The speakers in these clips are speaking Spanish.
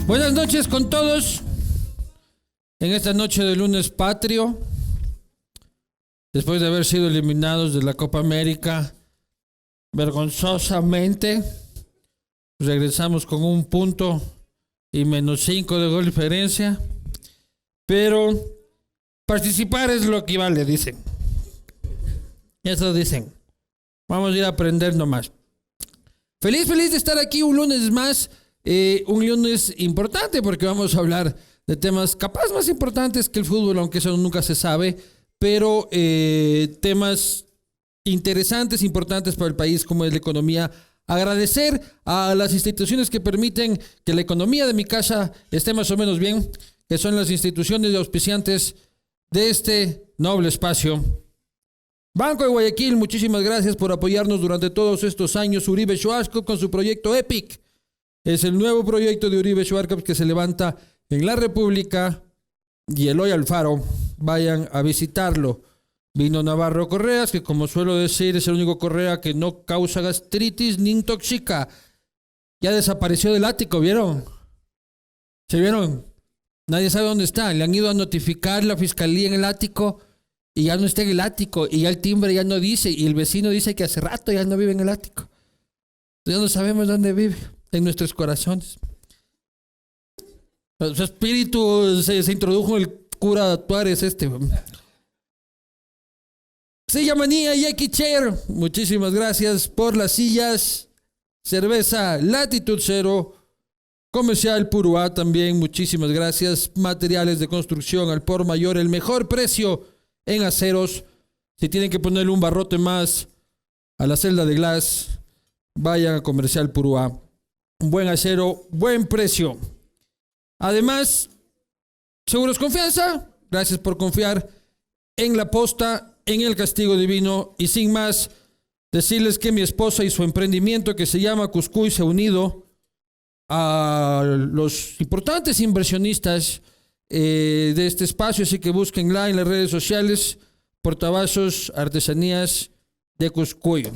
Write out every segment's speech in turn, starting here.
Buenas noches con todos. En esta noche de lunes patrio, después de haber sido eliminados de la Copa América, vergonzosamente, regresamos con un punto y -5 de gol diferencia. Pero participar es lo que vale, dicen. Eso dicen. Vamos a ir a aprender nomás. Feliz de estar aquí un lunes más. Un lunes importante porque vamos a hablar de temas capaz más importantes que el fútbol, aunque eso nunca se sabe, pero temas interesantes, importantes para el país como es la economía. Agradecer a las instituciones que permiten que la economía de mi casa esté más o menos bien, que son las instituciones de auspiciantes de este noble espacio. Banco de Guayaquil, muchísimas gracias por apoyarnos durante todos estos años. Uribe Schwarzkopf con su proyecto EPIC. Es el nuevo proyecto de Uribe Schwarzkopf que se levanta en la República y Eloy Alfaro. Vayan a visitarlo. Vino Navarro Correas, que como suelo decir es el único Correa que no causa gastritis ni intoxica. Ya desapareció del ático, ¿vieron? ¿Se vieron? Nadie sabe dónde está. Le han ido a notificar la fiscalía en el ático y ya no está en el ático. Y ya el timbre ya no dice. Y el vecino dice que hace rato ya no vive en el ático. Ya no sabemos dónde vive. En nuestros corazones. Su espíritu se introdujo en el cura Tuárez este. Silla Manía y X Chair. Muchísimas gracias por las sillas. Cerveza Latitud Cero. Comercial Puruá también. Muchísimas gracias. Materiales de construcción al por mayor. El mejor precio en aceros. Si tienen que ponerle un barrote más a la celda de Glass, vayan a Comercial Puruá. Buen acero, buen precio. Además, Seguros Confianza, gracias por confiar en la posta, en el castigo divino. Y sin más, decirles que mi esposa y su emprendimiento que se llama Cuscuy se ha unido a los importantes inversionistas de este espacio, así que búsquenla en las redes sociales, Portavasos Artesanías de Cuscuy.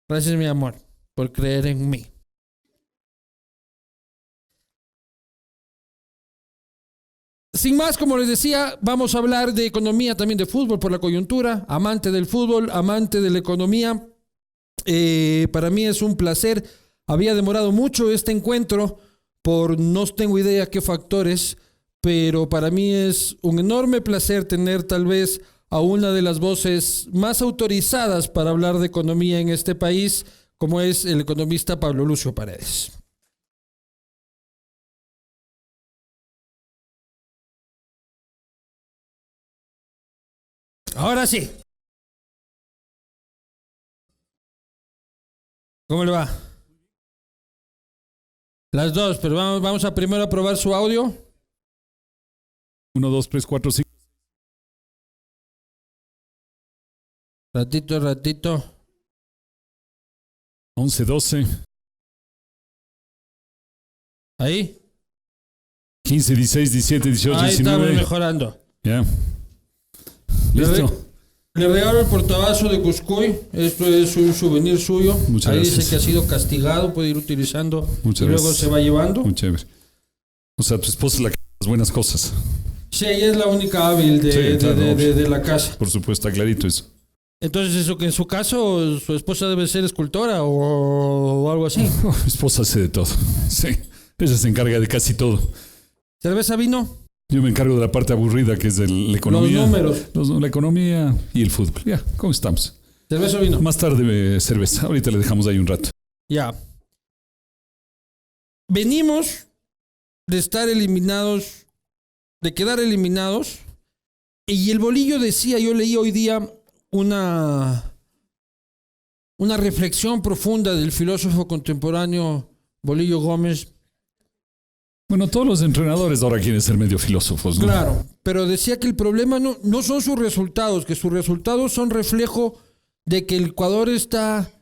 Gracias, mi amor, por creer en mí. Sin más, como les decía, vamos a hablar de economía, también de fútbol por la coyuntura. Amante del fútbol, amante de la economía. Para mí es un placer. Había demorado mucho este encuentro por no tengo idea qué factores, pero para mí es un enorme placer tener tal vez a una de las voces más autorizadas para hablar de economía en este país, como es el economista Pablo Lucio Paredes. Ahora sí. ¿Cómo le va? Las dos, pero vamos a primero a probar su audio. 1, 2, 3, 4, 5. Ratito. 11, 12. Ahí. 15, 16, 17, 18, Ahí 19. estamos mejorando. Ya. Listo. Le regalo el portabazo de Cuscuy. Esto es un souvenir suyo. Muchas Ahí gracias. dice que ha sido castigado, puede ir utilizando. Muchas y luego gracias. se va llevando. Muy chévere. O sea, tu esposa es la que hace las buenas cosas. Sí, ella es la única hábil de la casa. Por supuesto, está clarito eso. Entonces, eso que en su caso, su esposa debe ser escultora o algo así. Mi esposa hace de todo. Sí. Ella se encarga de casi todo. ¿Cerveza, vino? Yo me encargo de la parte aburrida que es de la economía. Los números. La economía y el fútbol. Ya, ¿cómo estamos? ¿Cerveza o vino? Más tarde cerveza. Ahorita le dejamos ahí un rato. Ya. Venimos de estar eliminados, de quedar eliminados. Y el Bolillo decía, yo leí hoy día una reflexión profunda del filósofo contemporáneo Bolillo Gómez. Bueno, todos los entrenadores ahora quieren ser medio filósofos, ¿no? Claro, pero decía que el problema no son sus resultados, que sus resultados son reflejo de que el Ecuador está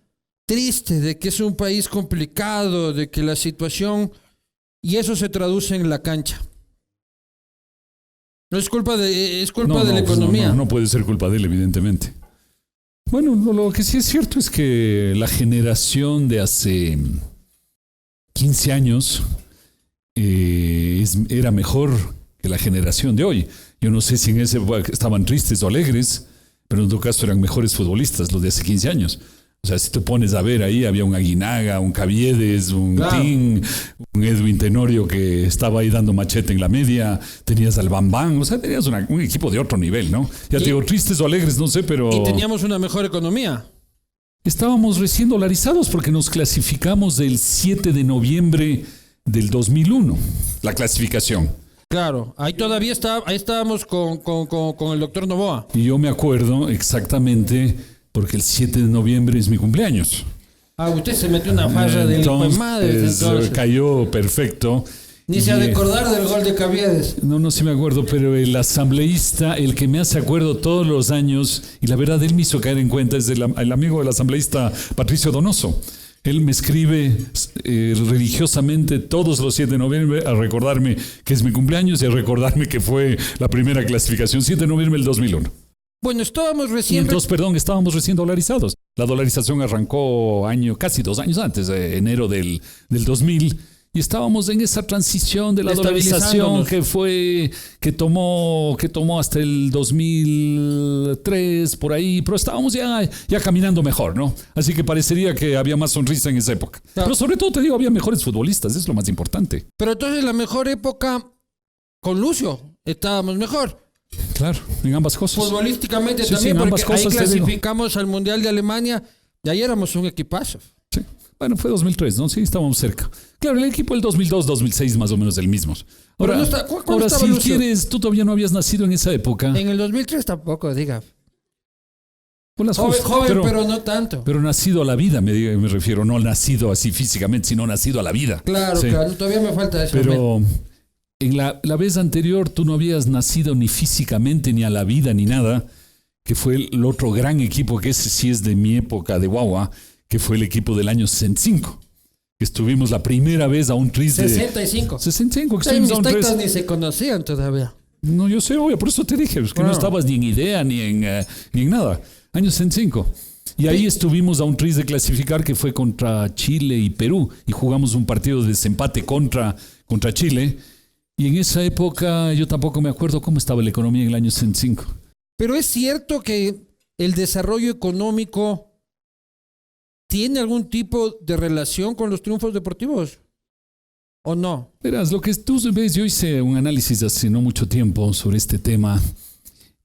triste, de que es un país complicado, de que la situación, y eso se traduce en la cancha. No es culpa de la economía. No puede ser culpa de él, evidentemente. Bueno, lo que sí es cierto es que la generación de hace 15 años era mejor que la generación de hoy. Yo no sé si en ese época estaban tristes o alegres, pero en todo caso eran mejores futbolistas los de hace 15 años. O sea, si te pones a ver ahí, había un Aguinaga, un Caviedes, un Tim, un Edwin Tenorio que estaba ahí dando machete en la media, tenías al Bambán, o sea, tenías un equipo de otro nivel, ¿no? Ya te digo, tristes o alegres, no sé, pero... Y teníamos una mejor economía. Estábamos recién dolarizados porque nos clasificamos el 7 de noviembre del 2001, la clasificación. Claro, ahí todavía ahí estábamos con el doctor Novoa. Y yo me acuerdo exactamente porque el 7 de noviembre es mi cumpleaños. Ah, usted se metió una farra de hijo de madre. Entonces cayó perfecto. Ni se ha de acordar del gol de Caviedes. No, sí me acuerdo, pero el asambleísta, el que me hace acuerdo todos los años, y la verdad él me hizo caer en cuenta, es el amigo del asambleísta Patricio Donoso. Él me escribe religiosamente todos los 7 de noviembre a recordarme que es mi cumpleaños y a recordarme que fue la primera clasificación, 7 de noviembre del 2001. Bueno, estábamos recién... Y entonces, estábamos recién dolarizados. La dolarización arrancó casi 2 años antes, enero del 2000, y estábamos en esa transición de la dolarización que tomó hasta el 2003, por ahí, pero estábamos ya caminando mejor, ¿no? Así que parecería que había más sonrisa en esa época. Claro. Pero sobre todo, te digo, había mejores futbolistas, es lo más importante. Pero entonces la mejor época con Lucio, estábamos mejor. Claro, en ambas cosas. Futbolísticamente también, sí, en porque ambas cosas, ahí clasificamos al Mundial de Alemania y ahí éramos un equipazo. Sí. Bueno, fue 2003, ¿no? Sí, estábamos cerca. Claro, el equipo del 2002-2006 más o menos el mismo. Ahora, ¿cuándo si Lucio? quieres, tú todavía no habías nacido en esa época. En el 2003 tampoco, diga. Joven, pero no tanto. Pero nacido a la vida, me refiero. No nacido así físicamente, sino nacido a la vida. Claro, sí. Claro, todavía me falta eso. Pero en la vez anterior tú no habías nacido ni físicamente, ni a la vida, ni nada, que fue el otro gran equipo, que ese sí es de mi época de guagua, que fue el equipo del año 65. Que estuvimos la primera vez a un tris de... 65. 65, que sí, estuvimos mis a un tris. ni se conocían todavía. No, yo sé, obvio, por eso te dije, es que no estabas ni en idea, ni en nada. Año 65. Y ahí estuvimos a un tris de clasificar que fue contra Chile y Perú. Y jugamos un partido de desempate contra Chile. Y en esa época yo tampoco me acuerdo cómo estaba la economía en el año 65. Pero es cierto que el desarrollo económico tiene algún tipo de relación con los triunfos deportivos, ¿o no? Verás, lo que tú ves, yo hice un análisis hace no mucho tiempo sobre este tema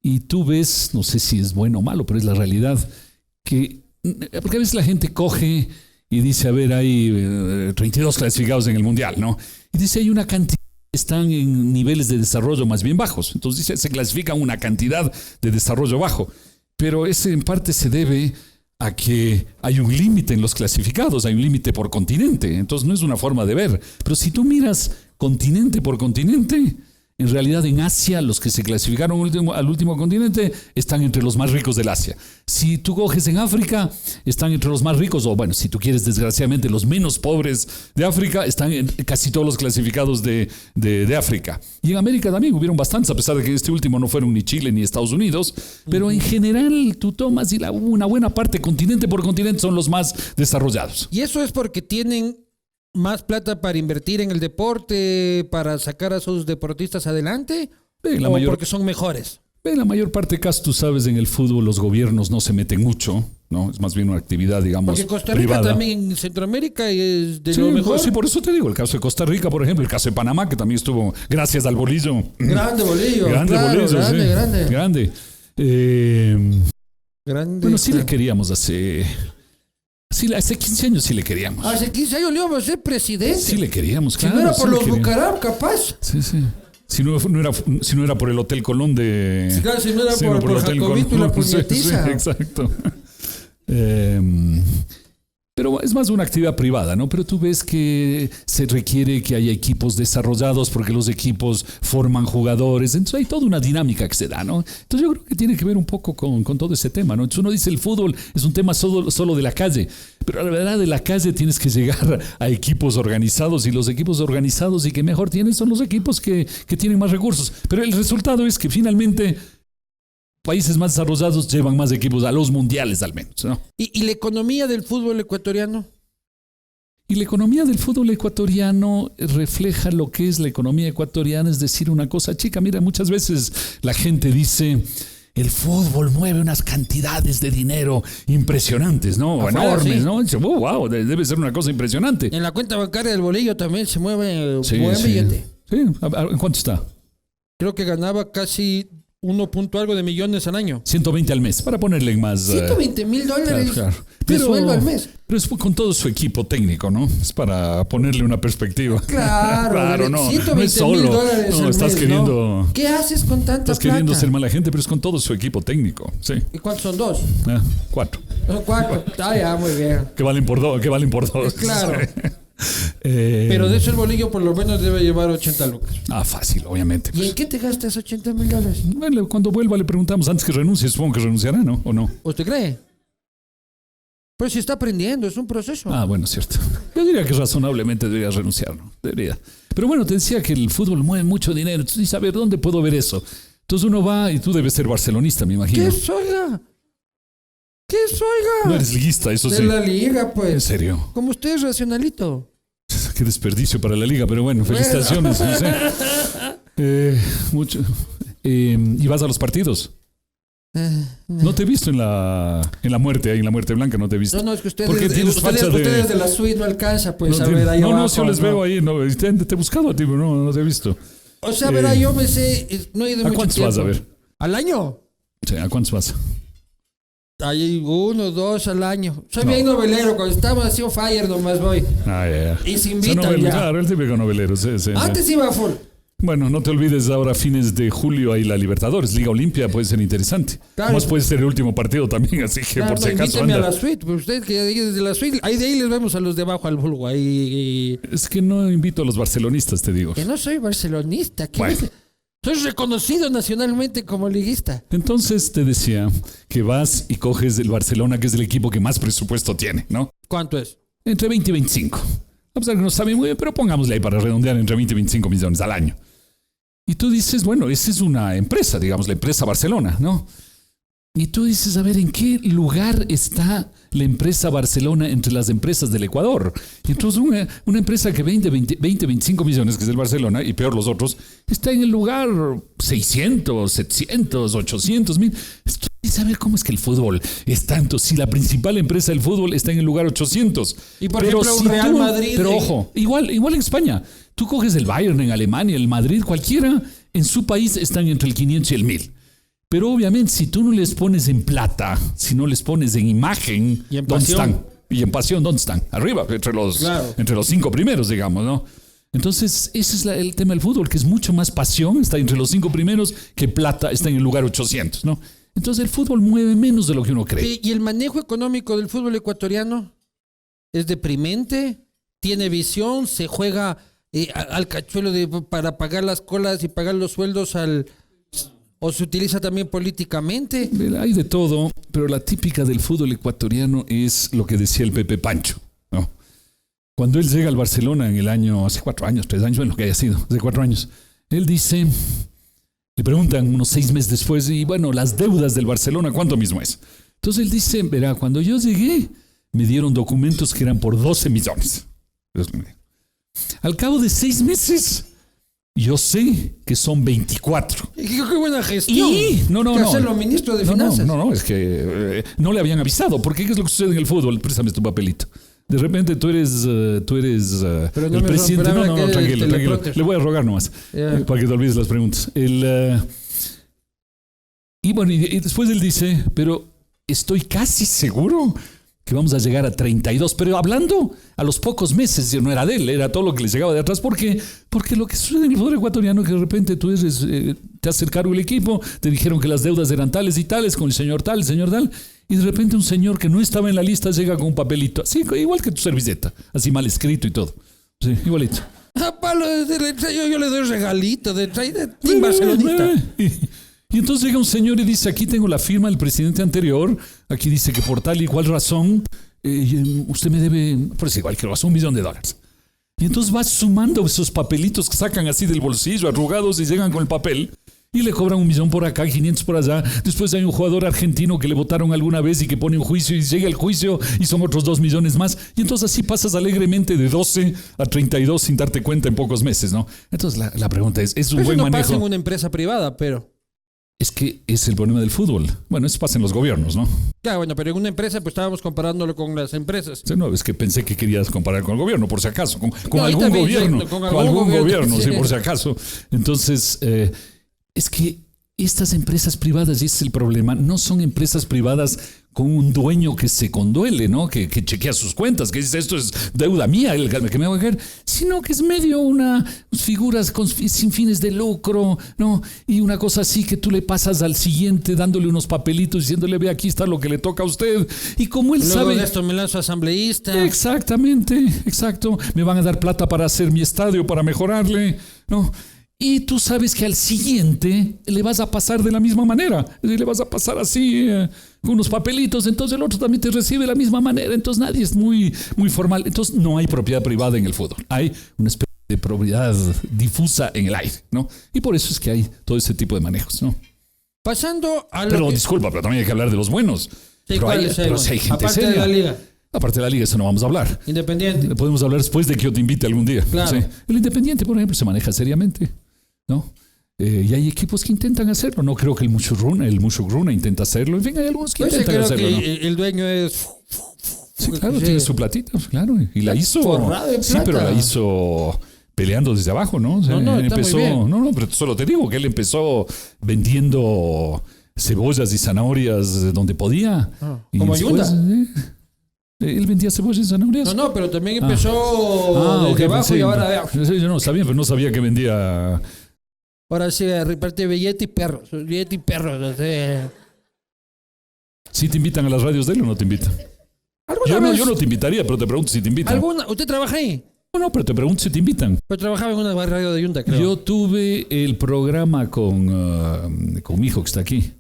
y tú ves, no sé si es bueno o malo, pero es la realidad, porque a veces la gente coge y dice, a ver, hay 32 clasificados en el Mundial, ¿no? Y dice, hay una cantidad que están en niveles de desarrollo más bien bajos. Entonces dice, se clasifica una cantidad de desarrollo bajo, pero ese en parte se debe a que hay un límite en los clasificados, hay un límite por continente, entonces no es una forma de ver. Pero si tú miras continente por continente, en realidad en Asia los que se clasificaron al último continente están entre los más ricos del Asia. Si tú coges en África, están entre los más ricos, o bueno, si tú quieres desgraciadamente los menos pobres de África, están en casi todos los clasificados de África. Y en América también hubieron bastantes, a pesar de que este último no fueron ni Chile ni Estados Unidos, pero en general tú tomas y una buena parte, continente por continente, son los más desarrollados. Y eso es porque tienen más plata para invertir en el deporte, para sacar a sus deportistas adelante, porque son mejores. En la mayor parte de casos, tú sabes, en el fútbol los gobiernos no se meten mucho, ¿no? Es más bien una actividad, digamos, porque Costa Rica privada. También en Centroamérica es de lo mejor. Sí, por eso te digo, el caso de Costa Rica, por ejemplo, el caso de Panamá, que también estuvo gracias al Bolillo. Grande Bolillo. Grande Bolillo, grande. Bueno, sí le queríamos hace 15 años sí le queríamos. Hace 15 años le íbamos a ser presidente. Sí le queríamos, claro. Si no era por los Bucaram, capaz. Sí. Si no era por el Hotel Colón de... Claro, si no era por Jacobito y la puñetiza. Sí, exacto. Pero es más una actividad privada, ¿no? Pero tú ves que se requiere que haya equipos desarrollados porque los equipos forman jugadores. Entonces hay toda una dinámica que se da, ¿no? Entonces yo creo que tiene que ver un poco con todo ese tema, ¿no? Entonces uno dice el fútbol es un tema solo de la calle, pero la verdad de la calle tienes que llegar a equipos organizados, y los equipos organizados y que mejor tienen son los equipos que tienen más recursos. Pero el resultado es que finalmente países más desarrollados llevan más equipos a los mundiales al menos, ¿no? ¿Y la economía del fútbol ecuatoriano? Y la economía del fútbol ecuatoriano refleja lo que es la economía ecuatoriana, es decir, una cosa chica. Mira, muchas veces la gente dice, el fútbol mueve unas cantidades de dinero impresionantes, ¿no? Afuera, Enormes, sí. ¿no? Dice, wow, debe ser una cosa impresionante. En la cuenta bancaria del bolillo también se mueve Sí, buen sí. billete. Sí, ¿en cuánto está? Creo que ganaba casi 1 punto algo de millones al año. 120 al mes, para ponerle en más... 120 mil dólares claro. de sueldo al mes. Pero es con todo su equipo técnico, ¿no? Es para ponerle una perspectiva. Claro, no, 120 no es solo. mil dólares No, al estás mes, queriendo... ¿no? ¿Qué haces con tanta Estás queriendo plata? ser mala gente, pero es con todo su equipo técnico. Sí. ¿Y cuántos son? 2? 4. Son 4. Ah, ya, muy bien. Que valen por dos. Claro. Sí. Pero de eso el bolillo por lo menos debe llevar 80 lucas. Fácil, obviamente. ¿Y en qué te gastas 80 mil dólares? Bueno, cuando vuelva le preguntamos antes que renuncie. Supongo que renunciará, ¿no? ¿O no? ¿Usted cree? Pues si está aprendiendo, es un proceso. Bueno, cierto. Yo diría que razonablemente debería renunciar, ¿no? Debería. Pero bueno, te decía que el fútbol mueve mucho dinero. Entonces, dices, a ver, ¿dónde puedo ver eso? Entonces uno va y tú debes ser barcelonista, me imagino. ¿Qué soiga? ¿Qué soiga? No eres liguista, eso de sí. la liga, pues. ¿En serio? Como usted es racionalito. Qué desperdicio para la liga, pero bueno, felicitaciones. No sé. Mucho. ¿Y vas a los partidos? No te he visto en la muerte, ahí en la muerte blanca, no te he visto. No, es que Porque tienes facha ustedes de la suite no alcanza, pues, no, a ver ahí abajo. yo les veo ahí, no, te he buscado a ti, pero no te he visto. O sea, verá, yo me sé, no he ido ¿A mucho cuántos tiempo. vas a ver? ¿Al año? Sí, ¿a cuántos vas? Hay 1, 2 al año. Soy No. bien novelero, cuando estamos así on fire nomás voy. Ya. Y se O invitan sea, ya. Claro, el típico novelero, sí. Antes iba full. Bueno, no te olvides ahora, fines de julio, hay la Libertadores, Liga Olimpia, puede ser interesante. Claro. Más puede ser el último partido también, así que Claro, por si acaso invíteme a anda. la suite, pues usted que ahí desde la suite, ahí de ahí les vemos a los de abajo al vulgo, ahí. Es que no invito a los barcelonistas, te digo. Que no soy barcelonista, que Bueno. soy reconocido nacionalmente como liguista. Entonces te decía que vas y coges el Barcelona, que es el equipo que más presupuesto tiene, ¿no? ¿Cuánto es? Entre 20 y 25. A pesar que no sabe muy bien, pero pongámosle ahí para redondear entre 20 y 25 millones al año. Y tú dices, bueno, esa es una empresa, digamos, la empresa Barcelona, ¿no? Y tú dices, a ver, ¿en qué lugar está la empresa Barcelona entre las empresas del Ecuador? Y entonces una empresa que vende 20, 25 millones, que es el Barcelona, y peor los otros, está en el lugar 600, 700, 800 mil. Tú dices, a ver, ¿cómo es que el fútbol es tanto? Si la principal empresa del fútbol está en el lugar 800. Y por ejemplo, un Real Madrid. Pero ojo, igual en España. Tú coges el Bayern en Alemania, el Madrid, cualquiera, en su país están entre el 500 y el 1000. Pero obviamente, si tú no les pones en plata, si no les pones en imagen, Y en ¿dónde pasión. están? Y en pasión, ¿dónde están? Arriba, Claro. entre los 5 primeros, digamos, ¿no? Entonces, ese es el tema del fútbol, que es mucho más pasión, está entre los 5 primeros, que plata está en el lugar 800, ¿no? Entonces, el fútbol mueve menos de lo que uno cree. ¿Y el manejo económico del fútbol ecuatoriano es deprimente? ¿Tiene visión? ¿Se juega al cachuelo para pagar las colas y pagar los sueldos o se utiliza también políticamente? Hay de todo, pero la típica del fútbol ecuatoriano es lo que decía el Pepe Pancho, ¿no? Cuando él llega al Barcelona en el año, hace 4 años, 3 años, bueno, lo que haya sido, hace 4 años, él dice, le preguntan unos 6 meses después, y bueno, las deudas del Barcelona, ¿cuánto mismo es? Entonces él dice, verá, cuando yo llegué, me dieron documentos que eran por 12 millones. Al cabo de 6 meses, yo sé que son 24. ¡Qué buena gestión! No. Que hacerlo ministro de Finanzas. No, es que no le habían avisado. Porque ¿qué es lo que sucede en el fútbol? Préstame tu papelito. De repente tú eres Pero no el me presidente. romperá No, que tranquilo. teleprompter. Le voy a rogar nomás. Ya. Para que te olvides las preguntas. Y bueno, y después él dice, pero estoy casi seguro que vamos a llegar a 32, pero hablando a los pocos meses, no era de él, era todo lo que le llegaba de atrás, porque lo que sucede en el fútbol ecuatoriano es que de repente tú te haces cargo del equipo, te dijeron que las deudas eran tales y tales, con el señor tal, y de repente un señor que no estaba en la lista llega con un papelito, así, igual que tu servilleta, así mal escrito y todo, sí, igualito. Palo, yo le doy regalito de Team Barcelonista. Y entonces llega un señor y dice, aquí tengo la firma del presidente anterior, aquí dice que por tal y cual razón, usted me debe, por decir cualquier razón, $1 millón. Y entonces vas sumando esos papelitos que sacan así del bolsillo, arrugados, y llegan con el papel. Y le cobran 1 millón por acá, 500 por allá. Después hay un jugador argentino que le votaron alguna vez y que pone un juicio y llega el juicio y son otros 2 millones más. Y entonces así pasas alegremente de 12 a 32 sin darte cuenta en pocos meses, ¿no? Entonces la pregunta es un Pero buen eso no manejo. pasa en una empresa privada, pero... Es que es el problema del fútbol. Bueno, eso pasa en los gobiernos, ¿no? Ya, bueno, pero en una empresa pues estábamos comparándolo con las empresas. Sí, no, es que pensé que querías comparar con el gobierno, por si acaso, con No, algún también, gobierno, sí, con algún gobierno, sí. sí, por si acaso. Entonces, es que estas empresas privadas, y ese es el problema, no son empresas privadas con un dueño que se conduele, ¿no? Que chequea sus cuentas, que dice esto es deuda mía, el que me va a caer, sino que es medio una figuras sin fines de lucro, ¿no? Y una cosa así que tú le pasas al siguiente dándole unos papelitos diciéndole, ve, aquí está lo que le toca a usted. Y como él Luego sabe... de esto me lanzo asambleísta. Exactamente, exacto. Me van a dar plata para hacer mi estadio, para mejorarle, ¿no? Y tú sabes que al siguiente le vas a pasar de la misma manera. Le vas a pasar así, con unos papelitos. Entonces el otro también te recibe de la misma manera. Entonces nadie es muy formal. Entonces no hay propiedad privada en el fútbol. Hay una especie de propiedad difusa en el aire, ¿no? Y por eso es que hay todo ese tipo de manejos, ¿no? Pasando a lo Pero que... disculpa, pero también hay que hablar de los buenos. Sí, ¿cuáles hay, pero bueno? si hay gente Aparte de seria. la liga. Aparte de la liga, eso no vamos a hablar. Independiente. Podemos hablar después de que yo te invite algún día. Claro. Sí. El Independiente, por ejemplo, se maneja seriamente, ¿no? Y hay equipos que intentan hacerlo. No creo que el Mushogruna intenta hacerlo. En fin, hay algunos que Pues intentan creo hacerlo, que ¿no? el dueño es... Sí, claro, sí. tiene su platita, claro. Y la hizo. Forrada de Sí, plata. pero la hizo peleando desde abajo, ¿no? O sea, No, él está muy empezó. bien. No, pero solo te digo que él empezó vendiendo cebollas y zanahorias donde podía. Y como después, Yunda. él vendía cebollas y zanahorias. No, pero también empezó desde ok, abajo pensé. y ahora vea. Sí, yo no sabía, pero no sabía que vendía. Ahora sí reparte billete y perros. Billete y perros. O sea, ¿Sí te invitan a las radios de él o no te invitan? Yo no te invitaría, pero te pregunto si te invitan. ¿Alguna? ¿Usted trabaja ahí? No, pero te pregunto si te invitan. Pues trabajaba en una radio de Yunda, creo. Yo tuve el programa con mi hijo que está aquí.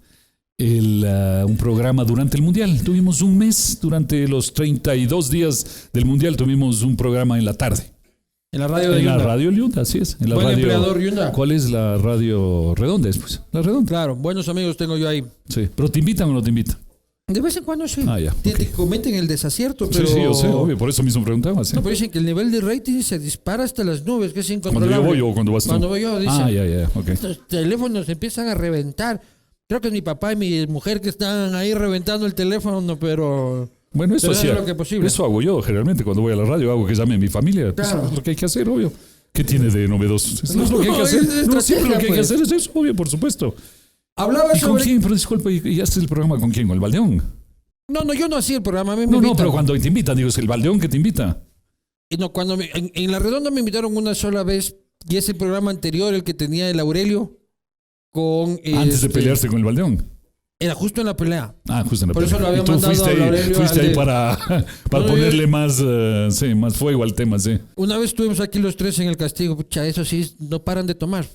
Un programa durante el Mundial. Tuvimos un mes, durante los 32 días del Mundial, tuvimos un programa en la tarde. En la radio de En Yunda. la radio Yunda, así es. En la Buen radio, empleador Yunda. ¿Cuál es la radio redonda después? La redonda. Claro, buenos amigos tengo yo ahí. Sí. ¿Pero te invitan o no te invitan? De vez en cuando sí. Ah, ya, Te comenten el desacierto, pero... Sí, yo sé, obvio. Por eso mismo preguntaba. Sí. No, pero dicen que el nivel de rating se dispara hasta las nubes, que es Cuando incontrolable. yo voy o cuando vas tú. Cuando voy yo, dicen. ya, ok. Los teléfonos empiezan a reventar. Creo que es mi papá y mi mujer que están ahí reventando el teléfono, pero... Bueno, eso Pero hacía. lo que posible. Eso hago yo generalmente cuando voy a la radio, hago que llame a mi familia. Pues, Claro. es lo que hay que hacer, obvio. ¿Qué tiene de novedoso? Eso es lo que hay que No, hacer. es No, siempre lo que hay que estrategia, hacer es eso, obvio, por supuesto. Hablaba ¿Y con sobre... quién? Pero disculpa, ¿y haces el programa con quién? ¿Con el Baldeón? No, yo no hacía el programa, a mí me No, invitan. pero cuando te invitan, digo, es el Baldeón que te invita. Y no, cuando en La Redonda me invitaron una sola vez, y ese programa anterior, el que tenía el Aurelio, con... Antes de pelearse con el Baldeón. Era justo en la pelea. Ah, justo en la Por eso pelea. lo había Y tú mandado fuiste a ahí, Aurelio fuiste al ahí de- para No, ponerle más fuego al tema, sí. Una vez estuvimos aquí los tres en el castigo, pucha, eso sí, no paran de tomar.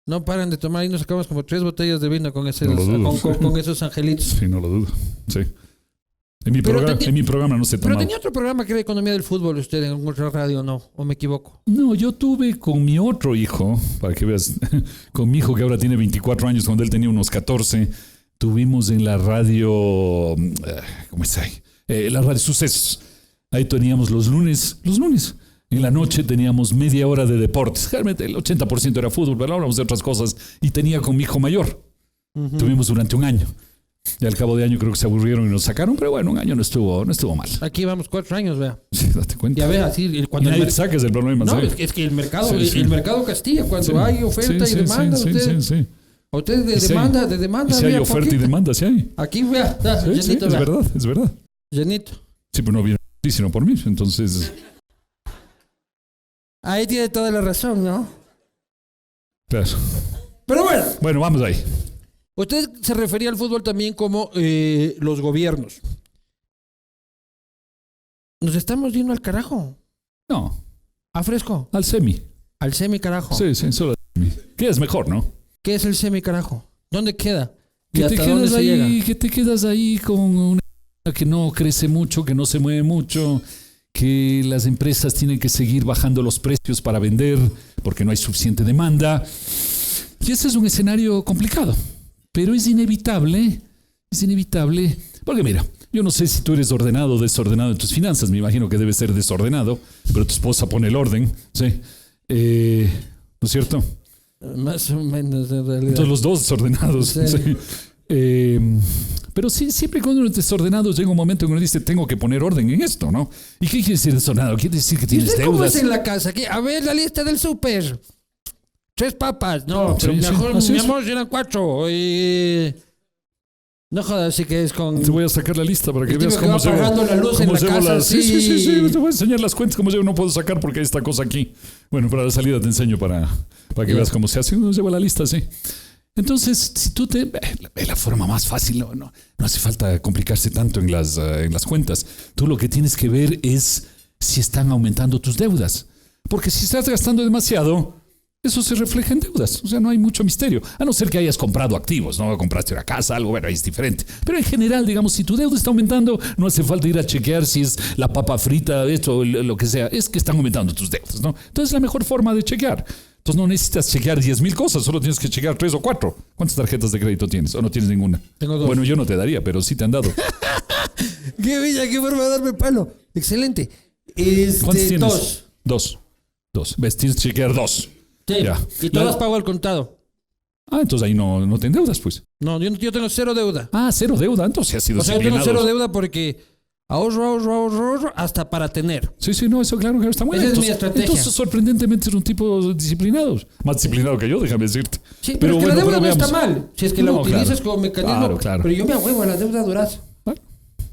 No paran de tomar y nos sacamos como 3 botellas de vino con, No lo dudo. con esos angelitos. Sí, no lo dudo. Sí. En mi, Pero en mi programa no se Pero tomaba. tenía otro programa que era Economía del Fútbol, usted en otra radio, ¿no? ¿O me equivoco? No, yo tuve con mi otro hijo, para que veas, con mi hijo que ahora tiene 24 años, cuando él tenía unos 14, tuvimos en la radio, ¿cómo está ahí? La radio Sucesos. Ahí teníamos los lunes. En la noche teníamos media hora de deportes. Realmente el 80% era fútbol, pero hablábamos de otras cosas. Y tenía con mi hijo mayor. Tuvimos durante un año. Y al cabo de año creo que se aburrieron y nos sacaron, pero bueno, un año no estuvo mal. Aquí vamos 4 años, vea. Sí, date cuenta. Ya ve, así, Y cuando nadie te saques el problema. No, ¿sabes? es que el mercado, Sí, sí. el mercado castiga cuando Sí. hay oferta Sí, y sí, demanda. sí, usted, sí. a usted de Y si demanda, hay- de demanda. Y si hay vea, oferta y poquito. demanda, sí hay. Aquí, vea, Sí, sí, llenito, es vea. verdad, es verdad. Llenito. Sí, pero no viene por ti, sino por mí. Entonces, Ahí tiene toda la razón, ¿no? claro. Pero bueno, Bueno, vamos ahí. usted se refería al fútbol también como los gobiernos. Nos estamos yendo al carajo. No, A fresco. al semi. Al semi carajo. Sí, solo al semi. Que es mejor, ¿no? ¿Qué es el semi carajo? ¿Dónde queda? ¿Y Que te hasta dónde quedas se llega? ahí, que te quedas ahí con una que no crece mucho, que no se mueve mucho, que las empresas tienen que seguir bajando los precios para vender porque no hay suficiente demanda. Y ese es un escenario complicado, pero es inevitable, porque mira, yo no sé si tú eres ordenado o desordenado en tus finanzas, me imagino que debes ser desordenado, pero tu esposa pone el orden, ¿sí? ¿No es cierto? Más o menos, en realidad. Entonces los dos desordenados, sí. Pero sí, siempre cuando uno es desordenado llega un momento en que uno dice, tengo que poner orden en esto, ¿no? ¿Y qué quiere decir desordenado? Quiere decir que tienes ¿Usted cómo deudas. es en la casa? A ver, la lista del súper. 3 papas. No, pero Sí, mejor, así mi es. amor, eran 4. No jodas, así que es con... Te voy a sacar la lista para que el veas tipo que cómo va pagando la luz en la casa, Sí, te voy a enseñar las cuentas, cómo yo no puedo sacar porque hay esta cosa aquí. Bueno, para la salida te enseño para que veas cómo se hace. Uno lleva la lista, sí. Entonces, si tú te... la forma más fácil, no hace falta complicarse tanto en las cuentas. Tú lo que tienes que ver es si están aumentando tus deudas. Porque si estás gastando demasiado, eso se refleja en deudas. O sea, no hay mucho misterio. A no ser que hayas comprado activos, ¿no? Compraste una casa, algo, bueno, ahí es diferente. Pero en general, digamos, si tu deuda está aumentando, no hace falta ir a chequear si es la papa frita, esto, lo que sea. Es que están aumentando tus deudas, ¿no? Entonces, la mejor forma de chequear. Entonces, no necesitas chequear 10,000 cosas, solo tienes que chequear 3 o 4. ¿Cuántas tarjetas de crédito tienes? ¿O no tienes ninguna? Tengo 2. Bueno, yo no te daría, pero sí te han dado. ¡Qué bella, qué forma de darme palo! Excelente. ¿Cuántas tienes? 2. 2. ¿Ves? Tienes que chequear 2. Sí, Ya. y todas pago al contado. Entonces ahí no te endeudas, pues. No, yo tengo 0 deuda. 0 deuda. Entonces has sido O sea, yo tengo disciplinado. 0 deuda porque ahorro hasta para tener. Sí, no, eso claro, está muy bien. Esa es mi estrategia. Entonces, sorprendentemente, es un tipo disciplinado. Más disciplinado que yo, déjame decirte. Sí, pero es que la deuda no está veamos. mal. Si es que la No, utilizas claro. como mecanismo. Claro. Pero yo me ahuevo a la deuda durazo. Bueno,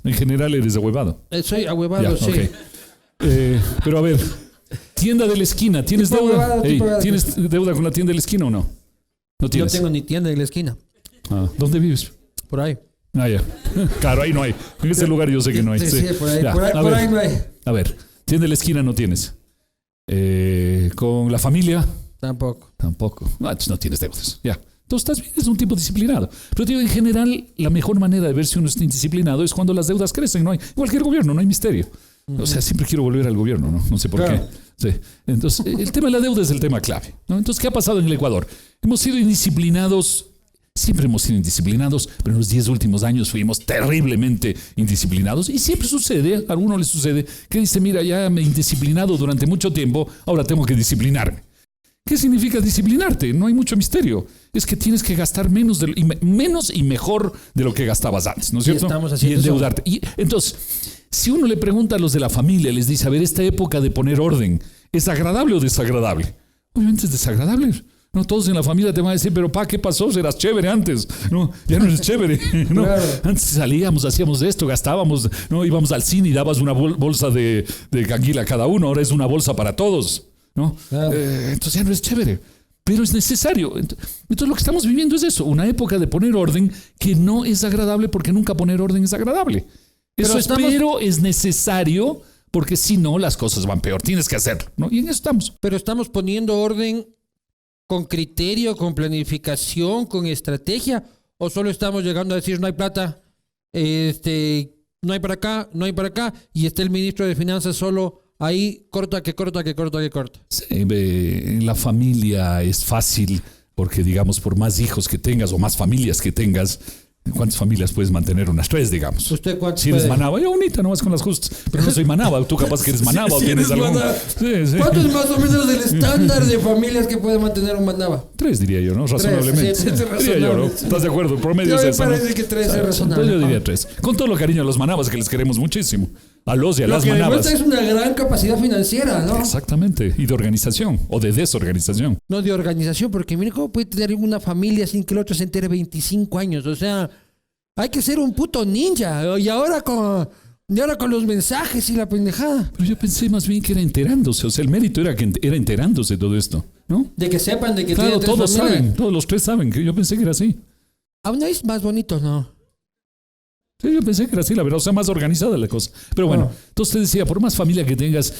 en general eres ahuevado. Soy ahuevado, Ya, sí. ok. Pero a ver, tienda de la esquina, ¿tienes Tipo deuda? huevado, tipo huevado. ¿Tienes deuda con la tienda de la esquina o no? No No tienes. tengo ni tienda en la esquina. ¿Dónde vives? Por ahí. Ya. Claro, ahí no hay. En ese lugar yo sé que no hay. Sí, por ahí. Ya, Por a ver, ahí no hay. A ver, tienda de la esquina no tienes. ¿Con la familia? Tampoco. Tampoco. Entonces no tienes deudas. Ya. Entonces estás bien, es un tipo disciplinado. Pero digo, en general, la mejor manera de ver si uno está indisciplinado es cuando las deudas crecen. No hay cualquier gobierno, no hay misterio. O sea, siempre quiero volver al gobierno, ¿no? No sé por Claro. qué. Sí. Entonces, el tema de la deuda es el tema clave, ¿no? Entonces, ¿qué ha pasado en el Ecuador? Hemos sido indisciplinados. Siempre hemos sido indisciplinados, pero en los 10 últimos años fuimos terriblemente indisciplinados. Y siempre sucede, a alguno le sucede, que dice, mira, ya me he indisciplinado durante mucho tiempo, ahora tengo que disciplinarme. ¿Qué significa disciplinarte? No hay mucho misterio. Es que tienes que gastar menos y mejor de lo que gastabas antes, ¿no es cierto? estamos haciendo eso. endeudarte. Y entonces, si uno le pregunta a los de la familia, les dice, a ver, esta época de poner orden, ¿es agradable o desagradable? Obviamente es desagradable. No, todos en la familia te van a decir, pero ¿qué pasó? Eras chévere antes. No, ya no eres chévere. ¿No? Claro. Antes salíamos, hacíamos esto, gastábamos, ¿no? Íbamos al cine y dabas una bolsa de canguila a cada uno. Ahora es una bolsa para todos, ¿no? Claro. Entonces ya no es chévere. Pero es necesario. Entonces lo que estamos viviendo es eso, una época de poner orden que no es agradable porque nunca poner orden es agradable. Pero es necesario porque si no las cosas van peor. Tienes que hacerlo, ¿no? Y en eso estamos. Pero estamos poniendo orden con criterio, con planificación, con estrategia, o solo estamos llegando a decir no hay plata, no hay para acá, no hay para acá, y está el ministro de Finanzas solo ahí, corta. Sí, en la familia es fácil, porque digamos, por más hijos que tengas o más familias que tengas, ¿cuántas familias puedes mantener? Unas 3, digamos. ¿Usted cuántas? Si eres Manaba, yo bonita, nomás con las justas. Pero no soy Manaba, tú capaz que eres Manaba o tienes algún... Sí. ¿Cuánto es más o menos el estándar de familias que puede mantener un Manaba? 3 diría yo, ¿no? Razonablemente. 3, diría yo, ¿no? ¿Estás de acuerdo? El promedio es eso, me parece que 3 es razonable. Entonces yo diría 3. Con todo lo cariño a los Manabas, que les queremos muchísimo. A los y a las Manabas. Lo que demuestra es una gran capacidad financiera, ¿no? Exactamente. Y de organización o de desorganización. No, de organización, porque mira cómo puede tener una familia sin que el otro se entere 25 años. O sea... Hay que ser un puto ninja. Y ahora con los mensajes y la pendejada. Pero yo pensé más bien que era enterándose. O sea, el mérito era que era enterándose de todo esto, ¿no? De que sepan de que claro, tienen todos saben. Todos los 3 saben. Yo pensé que era así. Aún no es más bonito, ¿no? Sí, yo pensé que era así, la verdad. O sea, más organizada la cosa. Pero bueno, entonces te decía, por más familia que tengas...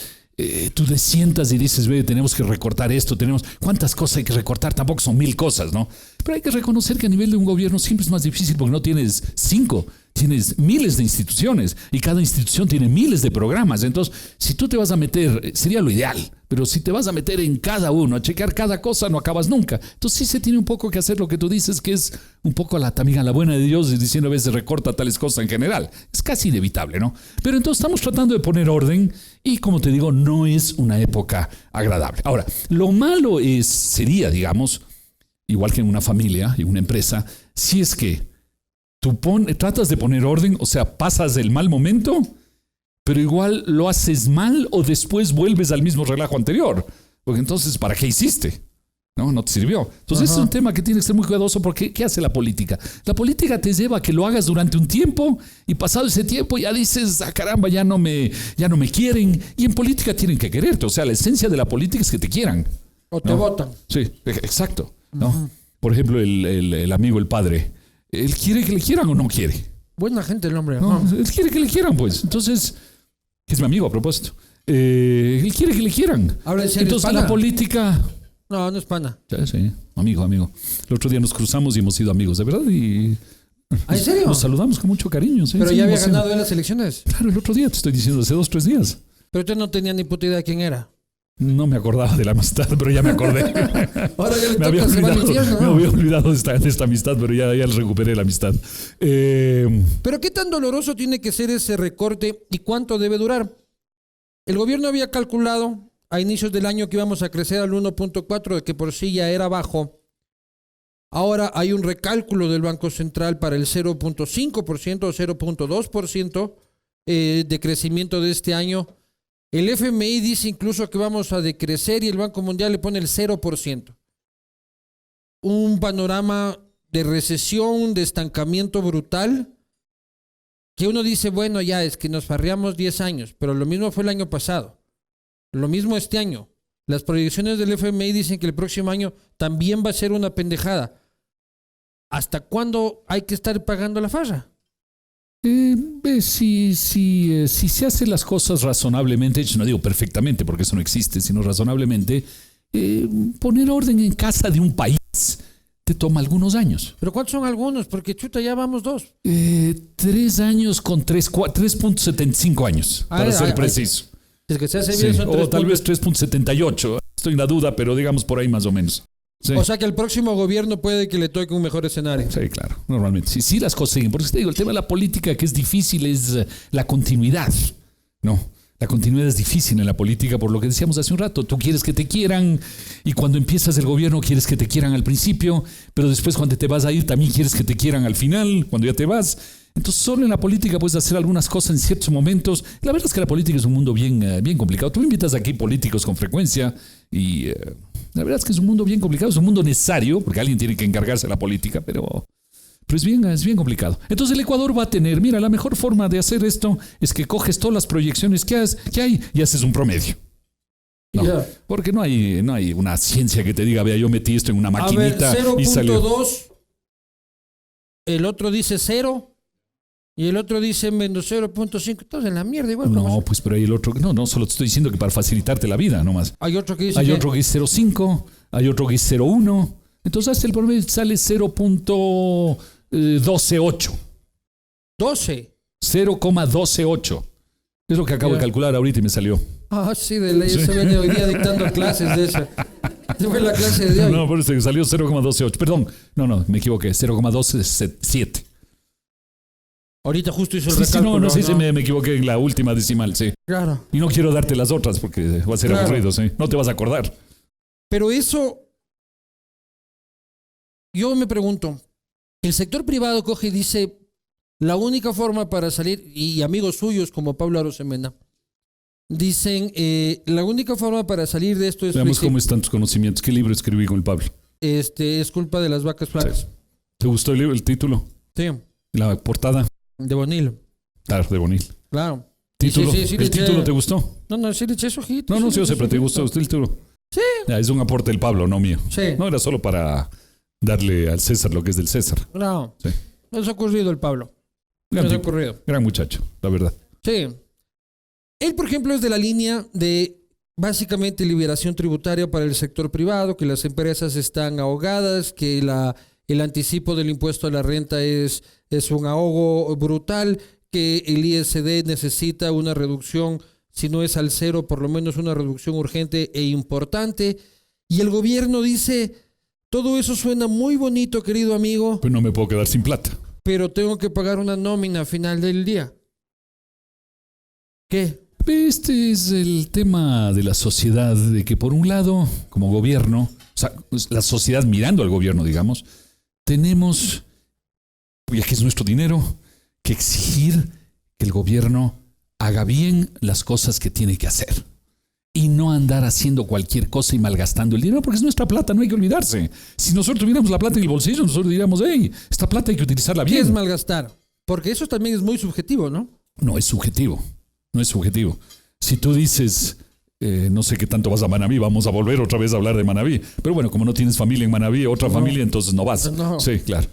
tú te sientas y dices, ve, tenemos que recortar esto, ¿cuántas cosas hay que recortar? Tampoco son 1000 cosas, ¿no? Pero hay que reconocer que a nivel de un gobierno siempre es más difícil porque no tienes 5, tienes miles de instituciones y cada institución tiene miles de programas. Entonces, si tú te vas a meter, sería lo ideal, Pero si te vas a meter en cada uno, a checar cada cosa, no acabas nunca. Entonces sí se tiene un poco que hacer lo que tú dices, que es un poco también a la buena de Dios, y diciendo a veces recorta tales cosas en general. Es casi inevitable, ¿no? Pero entonces estamos tratando de poner orden y, como te digo, no es una época agradable. Ahora, lo malo sería, digamos, igual que en una familia y una empresa, si es que tú tratas de poner orden, o sea, pasas del mal momento, pero igual lo haces mal o después vuelves al mismo relajo anterior. Porque entonces, ¿para qué hiciste? No te sirvió. Entonces, es un tema que tienes que ser muy cuidadoso porque ¿qué hace la política? La política te lleva a que lo hagas durante un tiempo y pasado ese tiempo ya dices, caramba, ya no me quieren. Y en política tienen que quererte. O sea, la esencia de la política es que te quieran. O te votan. Sí, exacto. ¿No? Por ejemplo, el amigo, el padre, ¿él quiere que le quieran o no quiere? Buena gente el hombre. No, él quiere que le quieran, pues. Entonces, que es mi amigo a propósito. Él quiere que le quieran. Entonces la política... No es pana. Sí, amigo. El otro día nos cruzamos y hemos sido amigos, de verdad. Y ¿en serio? Nos saludamos con mucho cariño. ¿Sí? Pero ya había ganado en las elecciones. Claro, el otro día, te estoy diciendo, hace 2, 3 días. Pero usted no tenía ni puta idea de quién era. No me acordaba de la amistad, pero ya me acordé. Ahora ya le me había olvidado de esta amistad, pero ya recuperé la amistad. Pero ¿qué tan doloroso tiene que ser ese recorte y cuánto debe durar? El gobierno había calculado a inicios del año que íbamos a crecer al 1.4, de que por sí ya era bajo. Ahora hay un recálculo del Banco Central para el 0.5% o 0.2% de crecimiento de este año. El FMI dice incluso que vamos a decrecer y el Banco Mundial le pone el 0%. Un panorama de recesión, de estancamiento brutal, que uno dice, bueno, ya es que nos farreamos 10 años, pero lo mismo fue el año pasado, lo mismo este año. Las proyecciones del FMI dicen que el próximo año también va a ser una pendejada. ¿Hasta cuándo hay que estar pagando la farra? Si se hacen las cosas razonablemente, yo no digo perfectamente porque eso no existe, sino razonablemente, poner orden en casa de un país te toma algunos años. ¿Pero cuántos son algunos? Porque chuta, ya vamos 2. 3 años con 3.75 años, para ser preciso. Es que se hace bien, son 3. O tal vez 3.78, estoy en la duda, pero digamos por ahí más o menos. Sí. O sea que el próximo gobierno puede que le toque un mejor escenario. Sí, claro, normalmente. Sí, las cosas siguen. Porque te digo, el tema de la política que es difícil es la continuidad. No, la continuidad es difícil en la política por lo que decíamos hace un rato. Tú quieres que te quieran y cuando empiezas el gobierno quieres que te quieran al principio, pero después cuando te vas a ir también quieres que te quieran al final, cuando ya te vas. Entonces solo en la política puedes hacer algunas cosas en ciertos momentos. La verdad es que la política es un mundo bien complicado. Tú invitas aquí políticos con frecuencia y la verdad es que es un mundo bien complicado. Es un mundo necesario porque alguien tiene que encargarse de la política, pero es bien complicado. Entonces el Ecuador va a tener, mira, la mejor forma de hacer esto es que coges todas las proyecciones que hay y haces un promedio. No, porque no hay una ciencia que te diga, vea, yo metí esto en una maquinita. A ver, y salió 0.2, el otro dice 0 y el otro dice menos 0.5. Entonces en la mierda igual. No, pues pero hay el otro, no, solo te estoy diciendo que para facilitarte la vida nomás. Hay otro que dice otro que dice 0.5, hay otro que dice 0.1. Entonces el promedio sale 0.128. 12. 0,128. Es lo que acabo de calcular ahorita y me salió. Sí, de ley. Eso viene hoy día dictando clases de eso. Esa fue la clase de hoy. No, por eso salió 0,128. Perdón, no, me equivoqué. 0,127. Ahorita justo hizo el recálculo. Me equivoqué en la última decimal, sí. Claro. Y no quiero darte las otras porque va a ser aburrido, sí. No te vas a acordar. Pero eso, yo me pregunto, el sector privado coge y dice, la única forma para salir, y amigos suyos como Pablo Arosemena, dicen, la única forma para salir de esto es... Veamos cómo están tus conocimientos. ¿Qué libro escribí con el Pablo? Es culpa de las vacas flacas. Sí. ¿Te gustó el título? Sí. ¿La portada? De Bonil. Claro, de Bonil. Claro. ¿Título? Sí, ¿El título te gustó? No, sí le eché su ojito. No, sí, yo sé, pero ¿te gustó usted el título? Sí. Es un aporte del Pablo, no mío. Sí. No, era solo para darle al César lo que es del César. No. Sí. Nos ha ocurrido el Pablo. Nos ha ocurrido. Gran muchacho, la verdad. Sí. Él, por ejemplo, es de la línea de básicamente liberación tributaria para el sector privado, que las empresas están ahogadas, que el anticipo del impuesto a la renta es un ahogo brutal, que el ISD necesita una reducción si no es al cero, por lo menos una reducción urgente e importante. Y el gobierno dice, todo eso suena muy bonito, querido amigo, Pues no me puedo quedar sin plata. pero tengo que pagar una nómina a final del día. ¿Qué? Este es el tema de la sociedad, de que por un lado, como gobierno, o sea, la sociedad mirando al gobierno, digamos, tenemos, ya que es nuestro dinero, que exigir que el gobierno haga bien las cosas que tiene que hacer. Y no andar haciendo cualquier cosa y malgastando el dinero, porque es nuestra plata, no hay que olvidarse. Si nosotros tuviéramos la plata en el bolsillo, nosotros diríamos, hey, esta plata hay que utilizarla ¿Qué es bien. malgastar? Porque eso también es muy subjetivo, ¿no? No es subjetivo, no es subjetivo. Si tú dices, no sé qué tanto vas a Manabí, vamos a volver otra vez a hablar de Manabí. Pero bueno, como no tienes familia en Manabí, otra familia, entonces no vas. No. Sí, claro.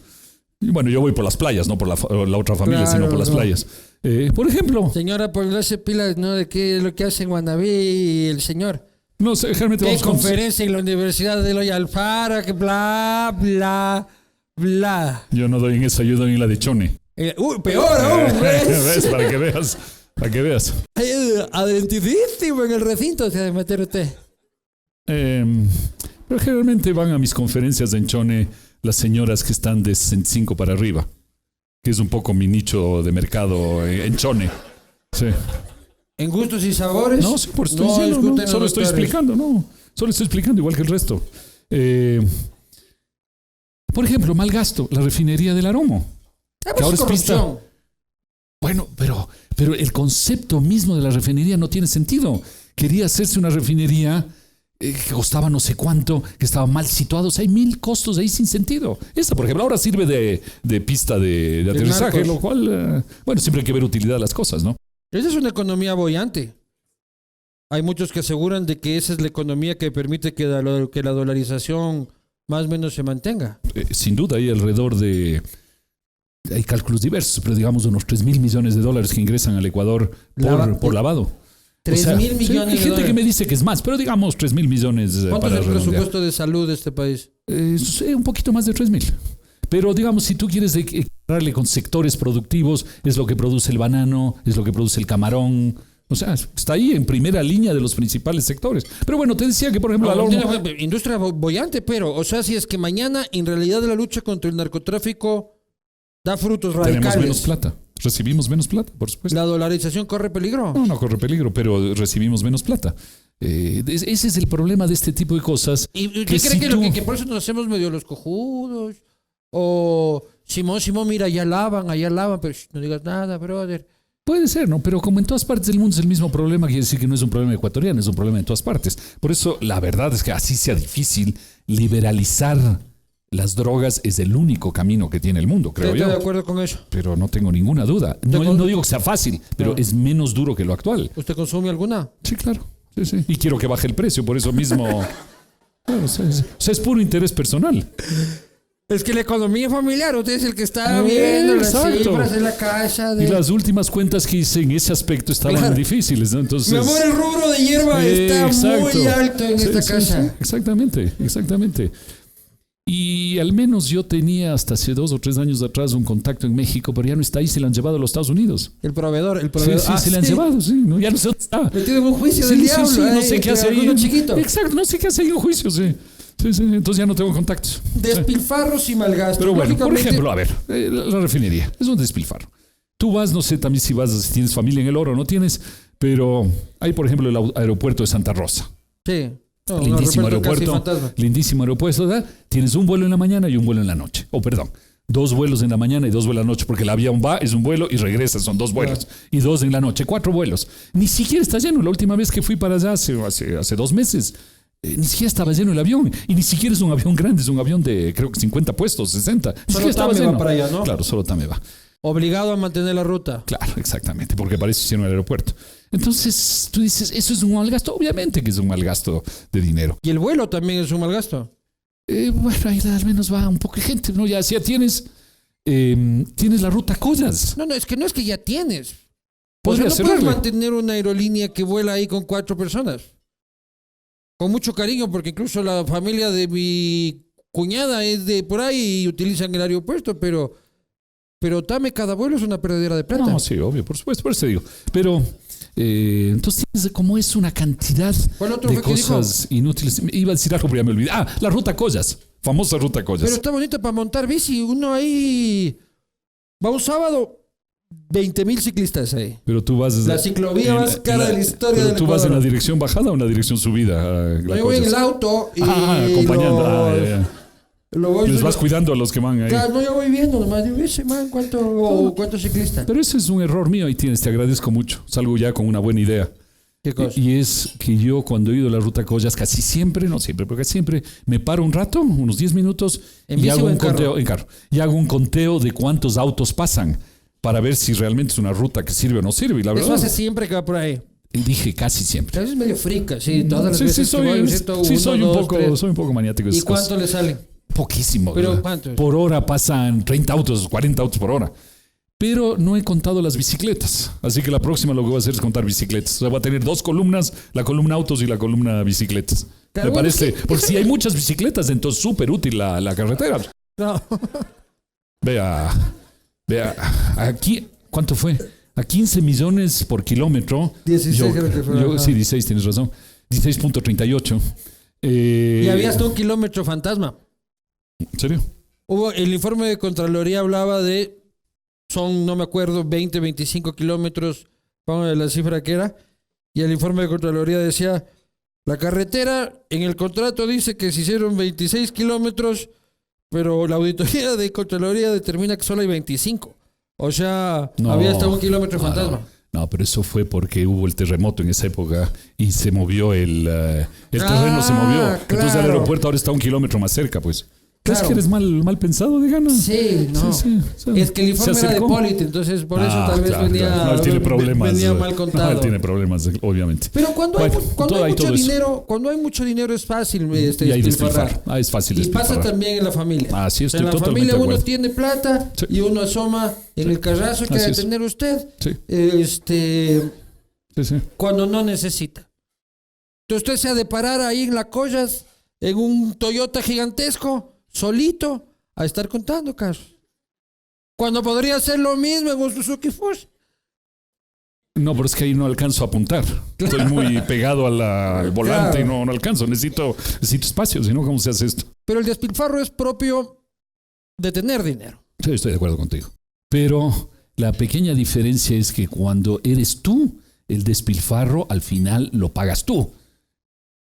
Y bueno, yo voy por las playas, no por la otra familia, Claro, sino por las no. playas. Por ejemplo, Señora, póngase pilas, ¿no? De qué es lo que hace en Guanabí y el señor. no sé, generalmente ¿Qué vamos con... conferencia en la Universidad de Loya Alfara? Que bla, bla, bla. Yo no doy en esa, yo doy en la de Chone. Peor aún, ¿ves? ¿Ves? Para que veas, para que veas. Adentísimo en el recinto se ha de meter usted. Pero generalmente van a mis conferencias en Chone las señoras que están de 65 para arriba, que es un poco mi nicho de mercado en Chone. Sí. En gustos y sabores. No, sí, por estoy no diciendo, discuten no, los solo estoy doctores. explicando, no. Solo estoy explicando, igual que el resto. Por ejemplo, mal gasto, la refinería del Aromo. Pues Que ahora es corrupción. Bueno, pero el concepto mismo de la refinería no tiene sentido. Quería hacerse una refinería que costaba no sé cuánto, que estaba mal situado. O sea, hay 1000 costos ahí sin sentido. Esta, por ejemplo, ahora sirve de pista de aterrizaje, narcos. lo cual, bueno, siempre hay que ver utilidad de las cosas, ¿no? Esa es una economía boyante. Hay muchos que aseguran de que esa es la economía que permite que la dolarización más o menos se mantenga. Sin duda hay alrededor de... Hay cálculos diversos, pero digamos unos 3.000 millones de dólares que ingresan al Ecuador por lavado. 3.000 millones sí, hay de gente dólares. que me dice que es más, pero digamos 3.000 millones ¿Cuánto para es el redondear. presupuesto de salud de este país? Un poquito más de 3.000. Pero digamos, si tú quieres equipararle con sectores productivos, es lo que produce el banano, es lo que produce el camarón. O sea, está ahí en primera línea de los principales sectores. Pero bueno, te decía que, por ejemplo, Industria boyante, pero, o sea, si es que mañana en realidad la lucha contra el narcotráfico da frutos radicales. tenemos menos plata. Recibimos menos plata, por supuesto. ¿La dolarización corre peligro? No corre peligro, pero recibimos menos plata. Ese es el problema de este tipo de cosas. ¿Y usted que cree si que, tú- que por eso nos hacemos medio los cojudos? O Simón, mira, allá lavan, pero no digas nada, brother. Puede ser, ¿no? Pero como en todas partes del mundo es el mismo problema, quiere decir que no es un problema ecuatoriano, es un problema de todas partes. Por eso, la verdad es que así sea difícil, liberalizar las drogas es el único camino que tiene el mundo, creo Estoy de yo. acuerdo con eso. Pero no tengo ninguna duda. No digo que sea fácil, pero es menos duro que lo actual. ¿Usted consume alguna? Sí, claro. Sí, sí. Y quiero que baje el precio, por eso mismo. Bueno, o sea, es puro interés personal. Es que la economía familiar, usted es el que está viendo las exacto. cifras de la casa. Y las últimas cuentas que hice en ese aspecto estaban Claro. difíciles, ¿no? Entonces, Mi amor, el rubro de hierba está exacto. muy alto en Sí, esta sí, casa. sí, exactamente. Y al menos yo tenía hasta hace 2 o 3 años atrás un contacto en México, pero ya no está ahí, se lo han llevado a los Estados Unidos. El proveedor. Sí, se le han llevado, sí, no, ya no sé dónde está. Metido en un juicio Sí, del sí, diablo. sí, no sé qué hace ahí. Alguno chiquito. Exacto, no sé qué hace ahí en juicio, sí. Sí, sí, entonces ya no tengo contactos. Despilfarros y malgastos. Pero bueno, por Lógicamente, ejemplo, a ver, la refinería es un despilfarro. Tú vas, no sé también si tienes familia en el oro o no tienes, pero hay, por ejemplo, el aeropuerto de Santa Rosa. Sí. No, Lindísimo aeropuerto casi aeropuerto, fantasma. lindísimo aeropuerto, ¿verdad? Tienes un vuelo en la mañana y un vuelo en la noche. Perdón, 2 vuelos en la mañana y 2 vuelos en la noche, porque el avión va, es un vuelo y regresa, son 2 vuelos. Y 2 en la noche, 4 vuelos. Ni siquiera está lleno. La última vez que fui para allá, hace 2 meses, ni siquiera estaba lleno el avión. Y ni siquiera es un avión grande, es un avión de, creo que 50 puestos, 60. Ni siquiera estaba Tame va lleno. para allá, ¿no? Claro, solo Tame va. Obligado a mantener la ruta. Claro, exactamente, porque para eso hicieron el aeropuerto. Entonces, tú dices, ¿eso es un mal gasto? Obviamente que es un mal gasto de dinero. Y el vuelo también es un malgasto. Bueno, ahí al menos va un poco de gente, ¿no? Ya tienes la ruta Collas. No, es que no es que ya tienes. Podría no puedes cerrarle. mantener una aerolínea que vuela ahí con 4 personas. Con mucho cariño, porque incluso la familia de mi cuñada es de por ahí y utilizan el aeropuerto, pero Tame, cada vuelo es una perdedera de plata. No, sí, obvio, por supuesto, por eso digo. Pero Entonces tienes como es una cantidad ¿Cuál otro de fue que cosas inútiles. Iba a decir algo, pero ya me olvidé. La Ruta Collas. Famosa Ruta Collas. Pero está bonito para montar bici. Uno ahí va un sábado, 20,000 ciclistas ahí. Pero tú vas... La ciclovía más cara de la historia Pero del tú vas en la Ecuador. dirección bajada o en la dirección subida. Yo voy en el auto y acompañando. ya. Lo voy Les vas cuidando a los que van ahí. Claro, no, yo voy viendo nomás. Digo, ese man, ¿cuántos ciclistas? Pero ese es un error mío. Ahí tienes, te agradezco mucho. Salgo ya con una buena idea. ¿Qué cosa? Y es que yo cuando he ido a la Ruta Collas, casi siempre, no siempre, pero casi siempre, me paro un rato, unos 10 minutos, ¿En y bici hago o en un conteo carro? en carro. Y hago un conteo de cuántos autos pasan para ver si realmente es una ruta que sirve o no sirve. Y la Eso verdad, hace siempre que va por ahí. dije casi siempre. A veces es medio frica, sí. Todas las veces que soy, voy, siento sí, uno, soy, dos, un poco, tres. soy un poco maniático. de ¿Y esas cosas. cuánto le sale? Poquísimo. ¿Pero ¿verdad? cuánto es? Por hora pasan 30 autos, 40 autos por hora. Pero no he contado las bicicletas. Así que la próxima lo que voy a hacer es contar bicicletas. O sea, voy a tener 2 columnas, la columna autos y la columna bicicletas. Claro, Me bueno, parece, sí. porque si hay muchas bicicletas, entonces súper útil la carretera. No. Vea, aquí, ¿cuánto fue? A 15 millones por kilómetro. 16 creo que fue, ajá. Sí, 16, tienes razón. 16.38. Y había hasta un kilómetro fantasma. ¿En serio? El informe de Contraloría hablaba de, no me acuerdo, 20, 25 kilómetros, vamos a ver la cifra que era, y el informe de Contraloría decía, la carretera en el contrato dice que se hicieron 26 kilómetros, pero la auditoría de Contraloría determina que solo hay 25. O sea, había hasta un kilómetro fantasma. No, pero eso fue porque hubo el terremoto en esa época y se movió el terreno se movió. Entonces el claro. aeropuerto ahora está 1 kilómetro más cerca, pues. ¿Crees Claro. que eres mal pensado de gana? Sí, no. Sí, Es que el informe se era de acercó. Polit, entonces por eso tal vez claro, venía, claro. No, él tiene problemas. venía mal contado. No, él tiene problemas, obviamente. Pero cuando Bueno, hay todo mucho eso. dinero, cuando hay mucho dinero es fácil Y hay despilfarrar. despilfarrar. Es fácil Y pasa despilfarrar. también en la familia. Sí, estoy En la totalmente familia de uno acuerdo. tiene plata Sí. y uno asoma en el carrazo que Así debe es. tener usted Sí, sí. cuando no necesita. Entonces usted se ha de parar ahí en la Collas, en un Toyota gigantesco, solito, a estar contando carros. Cuando podría hacer lo mismo en un Suzuki Force. No, pero es que ahí no alcanzo a apuntar. Estoy muy pegado al volante y Claro. no alcanzo. Necesito espacio, si no, ¿cómo se hace esto? Pero el despilfarro es propio de tener dinero. Sí, estoy de acuerdo contigo. Pero la pequeña diferencia es que cuando eres tú, el despilfarro al final lo pagas tú.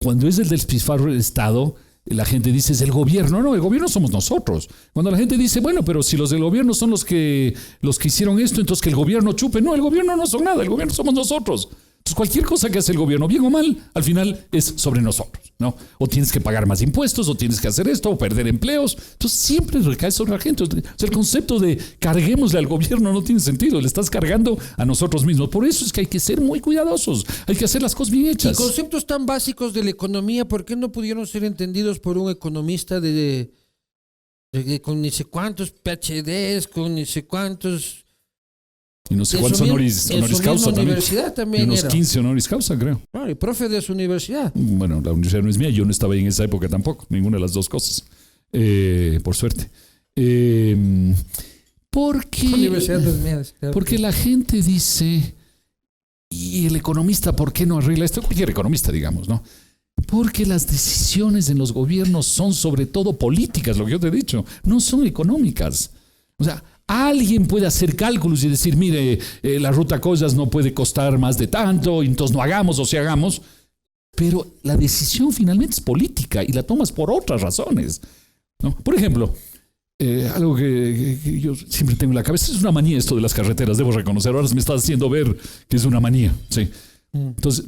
Cuando es el despilfarro del Estado, la gente dice es el gobierno. No, el gobierno somos nosotros. Cuando la gente dice, bueno, pero si los del gobierno son los que hicieron esto, entonces que el gobierno chupe. No, el gobierno no son nada, el gobierno somos nosotros. Entonces cualquier cosa que hace el gobierno, bien o mal, al final es sobre nosotros, ¿no? O tienes que pagar más impuestos, o tienes que hacer esto, o perder empleos. Entonces siempre recae sobre la gente. O sea, el concepto de carguémosle al gobierno no tiene sentido. Le estás cargando a nosotros mismos. Por eso es que hay que ser muy cuidadosos. Hay que hacer las cosas bien Y hechas. conceptos tan básicos de la economía, ¿por qué no pudieron ser entendidos por un economista con ni sé cuántos PhDs, con ni sé cuántos... Y no sé de cuántos su honoris en su causa misma también. universidad Y también unos era. 15 honoris causa, creo. Claro, y profe de su universidad. Bueno, la universidad no es mía, yo no estaba ahí en esa época tampoco, ninguna de las dos cosas, por suerte. Universidad no es mía, claro. Porque la gente dice, y el economista, ¿por qué no arregla esto? Cualquier economista, digamos, ¿no? Porque las decisiones en los gobiernos son sobre todo políticas, lo que yo te he dicho, no son económicas. O sea, alguien puede hacer cálculos y decir, mire, la ruta Collas no puede costar más de tanto, entonces no hagamos o si hagamos. Pero la decisión finalmente es política y la tomas por otras razones, ¿no? Por ejemplo, algo que yo siempre tengo en la cabeza, es una manía esto de las carreteras, debo reconocer. Ahora me estás haciendo ver que es una manía, sí. Entonces,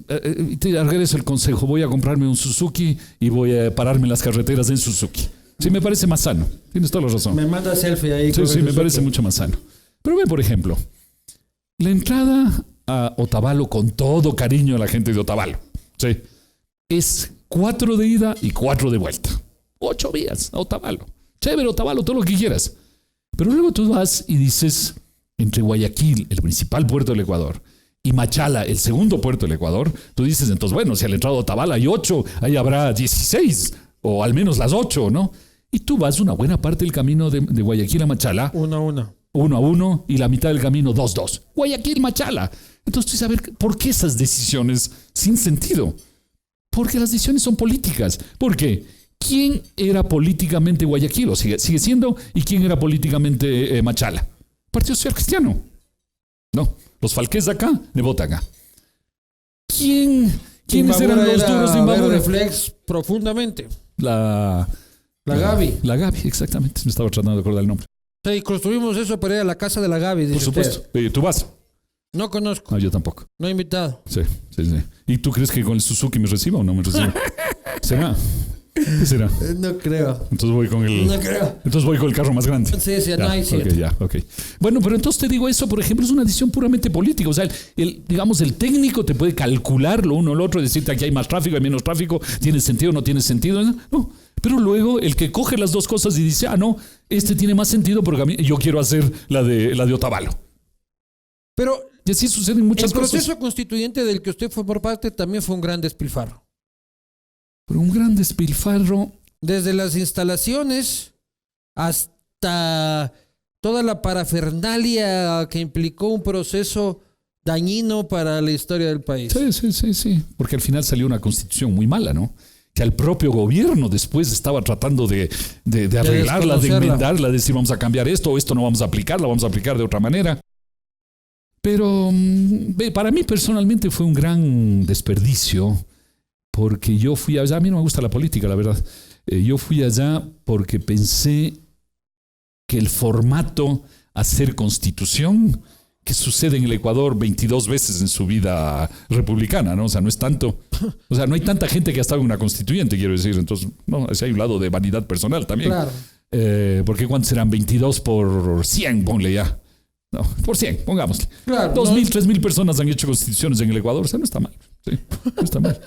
te regreso el consejo, voy a comprarme un Suzuki y voy a pararme en las carreteras en Suzuki. Sí, me parece más sano. Tienes toda la razón. Me manda selfie ahí. Sí, con sí, el me parece Suzuki. mucho más sano. Pero ve, por ejemplo, la entrada a Otavalo, con todo cariño a la gente de Otavalo, ¿sí? Es 4 de ida y 4 de vuelta. 8 vías a Otavalo. Chévere, Otavalo, todo lo que quieras. Pero luego tú vas y dices, entre Guayaquil, el principal puerto del Ecuador, y Machala, el segundo puerto del Ecuador, tú dices, entonces, bueno, si al entrado a Otavalo hay 8, ahí habrá 16, o al menos las 8, ¿no? Y tú vas una buena parte del camino de Guayaquil a Machala. Una. 1-1 y la mitad del camino 2-2. Guayaquil, Machala. Entonces tú sabes por qué esas decisiones sin sentido. Porque las decisiones son políticas. ¿Por qué? ¿Quién era políticamente Guayaquil? O sigue siendo. ¿Y quién era políticamente Machala? Partido Social Cristiano. No. Los falqués de acá, de Botaga. ¿Quiénes eran los duros de Imbabura? Reflex profundamente. La Gaby. La Gaby, exactamente. Me estaba tratando de acordar el nombre. Sí, construimos eso para ir a la casa de la Gaby. Por supuesto. ¿Tú vas? No conozco. No, yo tampoco. No he invitado. Sí. ¿Y tú crees que con el Suzuki me reciba o no me reciba? ¿Será? ¿Qué será? No creo. Entonces voy con el... No creo. Entonces voy con el carro más grande. Sí, no hay cierto. Ok. Bueno, pero entonces te digo eso, por ejemplo, es una decisión puramente política. O sea, digamos, el técnico te puede calcular lo uno o lo otro, decirte aquí hay más tráfico, hay menos tráfico, tiene sentido o no tiene sentido. No. Pero luego el que coge las dos cosas y dice, no, este tiene más sentido porque a mí, yo quiero hacer la de Otavalo. Pero y así suceden muchas cosas. El proceso constituyente del que usted fue por parte también fue un gran despilfarro. Pero un gran despilfarro. Desde las instalaciones hasta toda la parafernalia que implicó un proceso dañino para la historia del país. Sí. Porque al final salió una constitución muy mala, ¿no? Que el propio gobierno después estaba tratando de arreglarla, de enmendarla, de decir vamos a cambiar esto o esto no vamos a aplicarlo, vamos a aplicar de otra manera. Pero para mí personalmente fue un gran desperdicio porque yo fui allá, a mí no me gusta la política, la verdad. Yo fui allá porque pensé que el formato hacer constitución, que sucede en el Ecuador 22 veces en su vida republicana, ¿no? O sea, no es tanto. O sea, no hay tanta gente que ha estado en una constituyente, quiero decir. Entonces, no, hay un lado de vanidad personal también. Claro. Porque ¿cuántos serán? 22 por 100, ponle ya. No, por 100, pongámosle. Claro, 2.000, 3.000 personas han hecho constituciones en el Ecuador. O sea, no está mal. Sí, no está mal.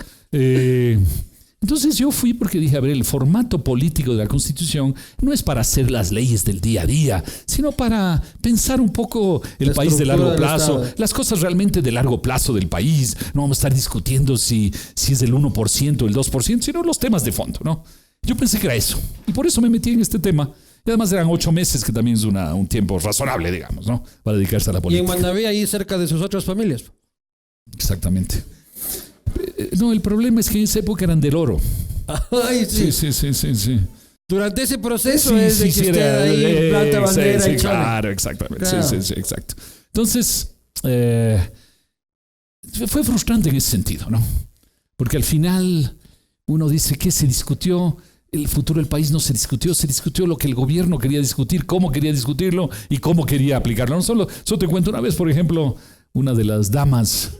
Entonces yo fui porque dije, a ver, el formato político de la Constitución no es para hacer las leyes del día a día, sino para pensar un poco el país de largo plazo, las cosas realmente de largo plazo del país. No vamos a estar discutiendo si es del 1%, el 2%, sino los temas de fondo, ¿no? Yo pensé que era eso, y por eso me metí en este tema. Y además eran 8 meses, que también es un tiempo razonable, digamos, ¿no? Para dedicarse a la política. Y en Manaví, ahí cerca de sus otras familias. Exactamente. No, el problema es que en esa época eran del oro. Ay, sí. Sí. Durante ese proceso es de que usted ahí planta bandera y claro, exactamente. Claro. Sí, exacto. Entonces, fue frustrante en ese sentido, ¿no? Porque al final uno dice, ¿qué se discutió? El futuro del país no se discutió lo que el gobierno quería discutir, cómo quería discutirlo y cómo quería aplicarlo. No solo te cuento una vez, por ejemplo, una de las damas,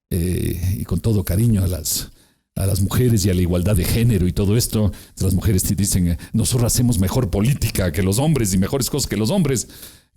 y con todo cariño a las mujeres y a la igualdad de género y todo esto, las mujeres te dicen, nosotros hacemos mejor política que los hombres y mejores cosas que los hombres,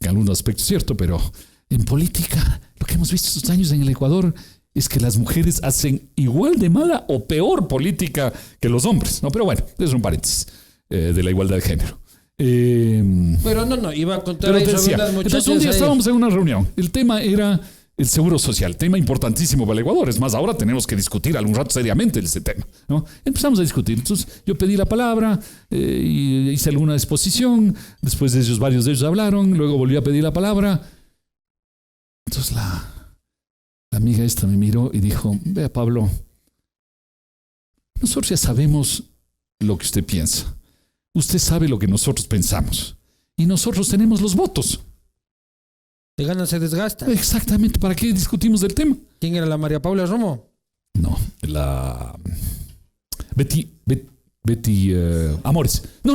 en algunos aspectos cierto, pero en política, lo que hemos visto estos años en el Ecuador es que las mujeres hacen igual de mala o peor política que los hombres, ¿no? Pero bueno, es un paréntesis de la igualdad de género. Pero no, iba a contar ahí sobre unas muchachas. Entonces un día estábamos en una reunión, el tema era el seguro social, tema importantísimo para el Ecuador. Es más, ahora tenemos que discutir algún rato seriamente ese tema, ¿no? Empezamos a discutir. Entonces yo pedí la palabra, y hice alguna exposición. Después de ellos, varios de ellos hablaron. Luego volví a pedir la palabra. Entonces la amiga esta me miró y dijo, vea Pablo, nosotros ya sabemos lo que usted piensa. Usted sabe lo que nosotros pensamos. Y nosotros tenemos los votos. Se gana, se desgasta. Exactamente. ¿Para qué discutimos del tema? ¿Quién era la María Paula Romo? No, la Betty Amores. No.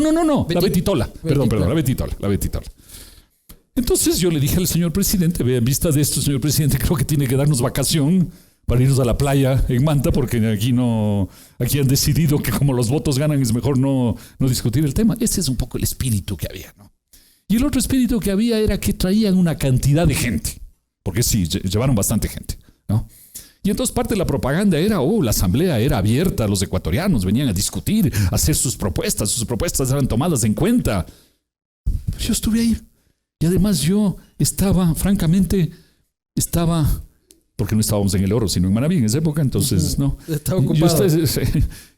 La Betty Tola. Perdón, la Betty Tola. Entonces yo le dije al señor presidente, vea, en vista de esto, señor presidente, creo que tiene que darnos vacación para irnos a la playa en Manta, porque aquí han decidido que como los votos ganan es mejor no discutir el tema. Ese es un poco el espíritu que había, ¿no? Y el otro espíritu que había era que traían una cantidad de gente, porque sí, llevaron bastante gente, ¿no? Y entonces parte de la propaganda era, la asamblea era abierta, los ecuatorianos venían a discutir, a hacer sus propuestas eran tomadas en cuenta. Yo estuve ahí. Y además yo francamente, porque no estábamos en el Oro, sino en Manaví en esa época, entonces, ¿no? Estaba ocupado.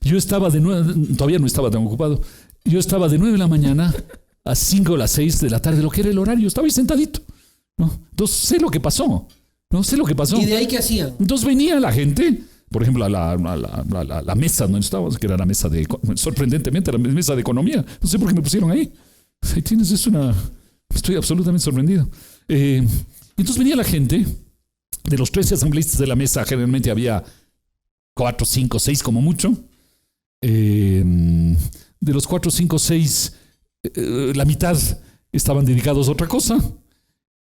Yo estaba todavía no estaba tan ocupado. Yo estaba de 9 de la mañana a 5 o las 6 de la tarde, lo que era el horario, estaba ahí sentadito. ¿no? Entonces sé lo que pasó. No sé lo que pasó. ¿Y de ahí qué hacían? Entonces venía la gente, por ejemplo, a la mesa donde estábamos, que era la mesa sorprendentemente, la mesa de economía. No sé por qué me pusieron ahí. Ahí tienes, estoy absolutamente sorprendido. Entonces venía la gente, de los 13 asambleístas de la mesa, generalmente había 4, 5, 6 como mucho. De los 4, 5, 6, la mitad estaban dedicados a otra cosa.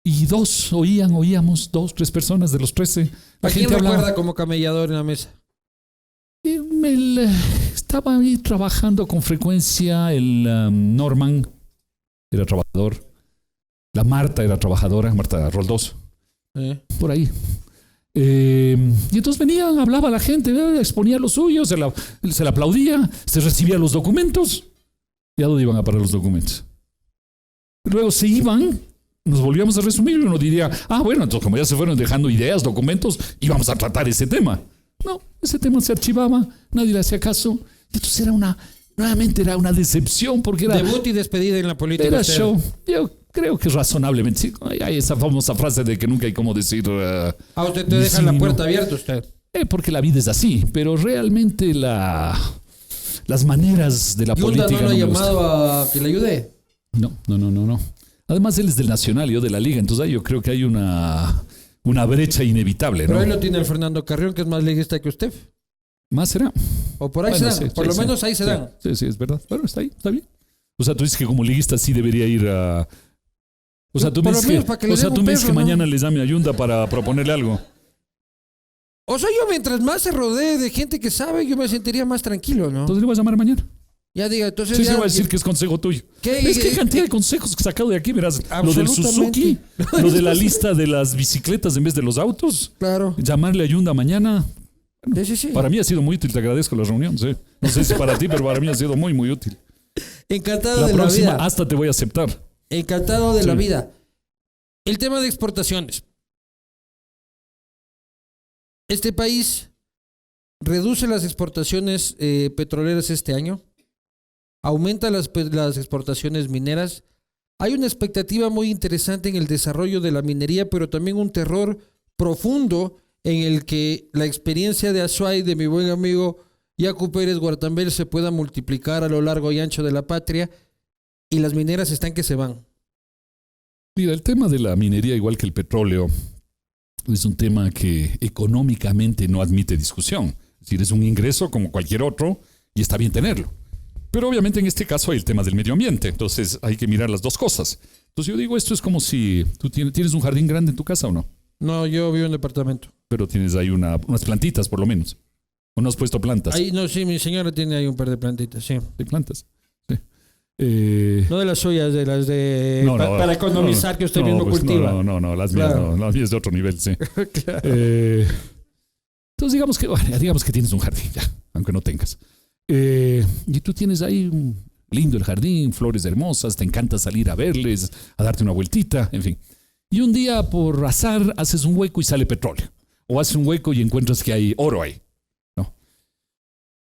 Y oíamos 2, 3 personas de los 13. ¿A quién recuerda como camellador en la mesa? Estaba ahí trabajando con frecuencia el Norman, era trabajador. La Marta era trabajadora, Marta Roldós. Por ahí. Y entonces venían, hablaba la gente, exponía lo suyo, se le aplaudía, se recibía los documentos. ¿Y a dónde iban a parar los documentos? Luego se iban. Nos volvíamos a resumir y uno diría, bueno, entonces como ya se fueron dejando ideas, documentos, íbamos a tratar ese tema. No, ese tema se archivaba, nadie le hacía caso. Entonces nuevamente era una decepción porque era... Debut y despedida en la política. Era show. Yo creo que razonablemente, sí. Hay esa famosa frase de que nunca hay como decir... usted te deja la puerta abierta usted. Porque la vida es así, pero realmente las maneras de la política... ¿Yunda no lo ha llamado a que le ayude? No. Además, él es del Nacional y yo de la Liga, entonces yo creo que hay una brecha inevitable, ¿no? Pero ahí lo tiene el Fernando Carrión, que es más liguista que usted. Más será. O por ahí se dan, sí, por lo menos ahí se dan. Sí, es verdad. Bueno, está ahí, está bien. O sea, tú dices que como liguista sí debería ir a... O sea, tú me dices que mañana les llame a Yunda para proponerle algo. O sea, yo mientras más se rodee de gente que sabe, yo me sentiría más tranquilo, ¿no? Entonces le vas a llamar mañana. Ya diga, entonces sí, ya... se va a decir que es consejo tuyo. ¿Ves qué cantidad de consejos que he sacado de aquí? Verás, lo del Suzuki, lo de la lista de las bicicletas en vez de los autos. Claro. Llamarle a Yunda mañana. Bueno, sí. Para mí ha sido muy útil, te agradezco la reunión. ¿Sí? No sé si para ti, pero para mí ha sido muy, muy útil. Encantado de la vida. Hasta te voy a aceptar. Encantado de la vida. El tema de exportaciones. Este país reduce las exportaciones petroleras este año. Aumenta las exportaciones mineras. Hay una expectativa muy interesante en el desarrollo de la minería, pero también un terror profundo en el que la experiencia de Azuay, de mi buen amigo Yacu Pérez Guartambel, se pueda multiplicar a lo largo y ancho de la patria, y las mineras están que se van. Mira, el tema de la minería, igual que el petróleo, es un tema que económicamente no admite discusión. Es decir, es un ingreso como cualquier otro y está bien tenerlo. Pero obviamente en este caso hay el tema del medio ambiente, entonces hay que mirar las dos cosas. Entonces yo digo, esto es como si tú tienes un jardín grande en tu casa, ¿o no? No, yo vivo en un departamento. Pero tienes ahí unas plantitas por lo menos. ¿O no has puesto plantas? Ahí, no, sí, mi señora tiene ahí un par de plantitas, sí. ¿De plantas? Sí. No de las suyas, de las de... para economizar que usted mismo cultiva. No, las mías no, las mías de otro nivel, sí. Claro. Entonces digamos que tienes un jardín, ya, aunque no tengas. Y tú tienes ahí lindo el jardín, flores hermosas, te encanta salir a verles, a darte una vueltita, en fin. Y un día por azar haces un hueco y sale petróleo. O haces un hueco y encuentras que hay oro ahí. ¿No?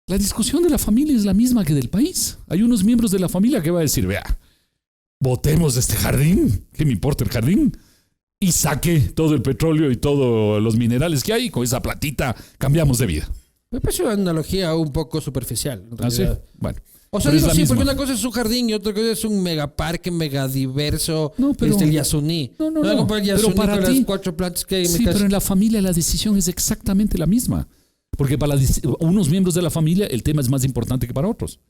La discusión de la familia es la misma que del país. Hay unos miembros de la familia que va a decir, vea, botemos este jardín, ¿qué me importa el jardín? Y saque todo el petróleo y todos los minerales que hay, con esa platita cambiamos de vida. Me parece una analogía un poco superficial. ¿Ah, sí? Bueno. O sea, digo sí, porque una cosa es un jardín y otra cosa es un megaparque, megadiverso. No, pero... el Yasuní. No. El Yasuní, pero para con ti, las 4 plantas que hay en mi casa. Pero en la familia la decisión es exactamente la misma. Porque para unos miembros de la familia el tema es más importante que para otros.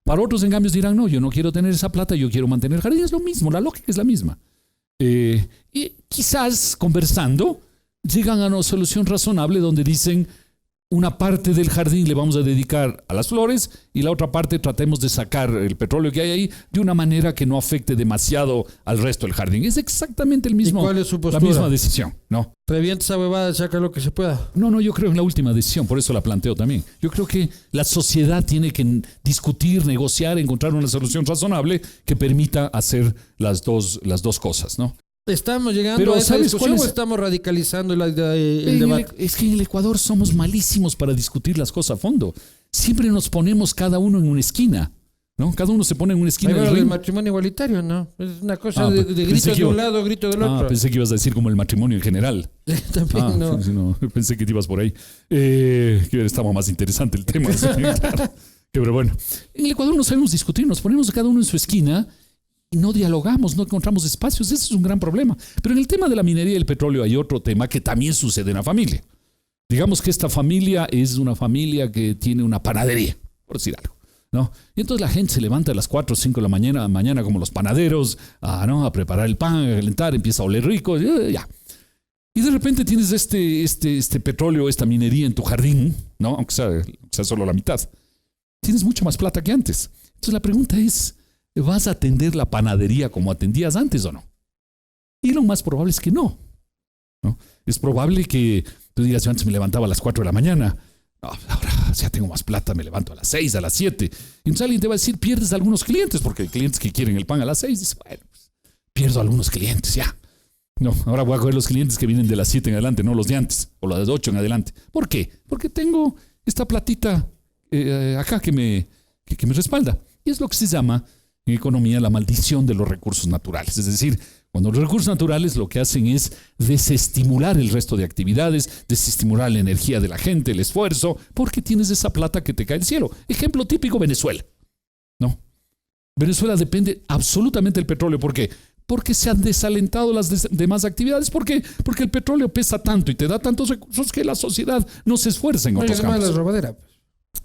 Para otros, en cambio, dirán, no, yo no quiero tener esa plata, yo quiero mantener el jardín. Es lo mismo, la lógica es la misma. Y quizás conversando llegan a una solución razonable donde dicen, una parte del jardín le vamos a dedicar a las flores y la otra parte tratemos de sacar el petróleo que hay ahí de una manera que no afecte demasiado al resto del jardín. Es exactamente el mismo, ¿y cuál es su postura? La misma decisión, ¿no? Revienta esa huevada, saca lo que se pueda. No, yo creo en la última decisión, por eso la planteo también. Yo creo que la sociedad tiene que discutir, negociar, encontrar una solución razonable que permita hacer las dos cosas, ¿no? ¿Estamos llegando a esa discusión o estamos radicalizando el debate? Es que en el Ecuador somos malísimos para discutir las cosas a fondo. Siempre nos ponemos cada uno en una esquina. ¿no? Cada uno se pone en una esquina del el ring. matrimonio igualitario, ¿no? Es una cosa de gritos de un lado, grito del otro. Pensé que ibas a decir como el matrimonio en general. También no. No. Pensé que te ibas por ahí. Que estaba más interesante el tema. Sí, claro. Pero bueno, en el Ecuador no sabemos discutir, nos ponemos cada uno en su esquina y no dialogamos, no encontramos espacios. Ese es un gran problema. Pero en el tema de la minería y el petróleo hay otro tema que también sucede en la familia. Digamos que esta familia es una familia que tiene una panadería, por decir algo, ¿no? Y entonces la gente se levanta a las 4 o 5 de la mañana como los panaderos, a preparar el pan, a calentar, empieza a oler rico, ya. Y de repente tienes este petróleo, esta minería en tu jardín, ¿no? Aunque sea solo la mitad. Tienes mucha más plata que antes. Entonces la pregunta es, ¿vas a atender la panadería como atendías antes o no? Y lo más probable es que no. Es probable que tú digas, yo antes me levantaba a las 4 de la mañana, ahora ya tengo más plata, me levanto a las 6, a las 7. Y entonces alguien te va a decir, pierdes a algunos clientes, porque hay clientes que quieren el pan a las 6. Dices, bueno, pues, pierdo a algunos clientes, ya. No, ahora voy a coger los clientes que vienen de las 7 en adelante, no los de antes, o los de 8 en adelante. ¿Por qué? Porque tengo esta platita acá que me respalda. Y es lo que se llama en economía la maldición de los recursos naturales. Es decir, cuando los recursos naturales lo que hacen es desestimular el resto de actividades, desestimular la energía de la gente, el esfuerzo, porque tienes esa plata que te cae del cielo. Ejemplo típico, Venezuela. ¿No? Venezuela depende absolutamente del petróleo. ¿Por qué? Porque se han desalentado las demás actividades. ¿Por qué? Porque el petróleo pesa tanto y te da tantos recursos que la sociedad no se esfuerza en otros campos. La robadera.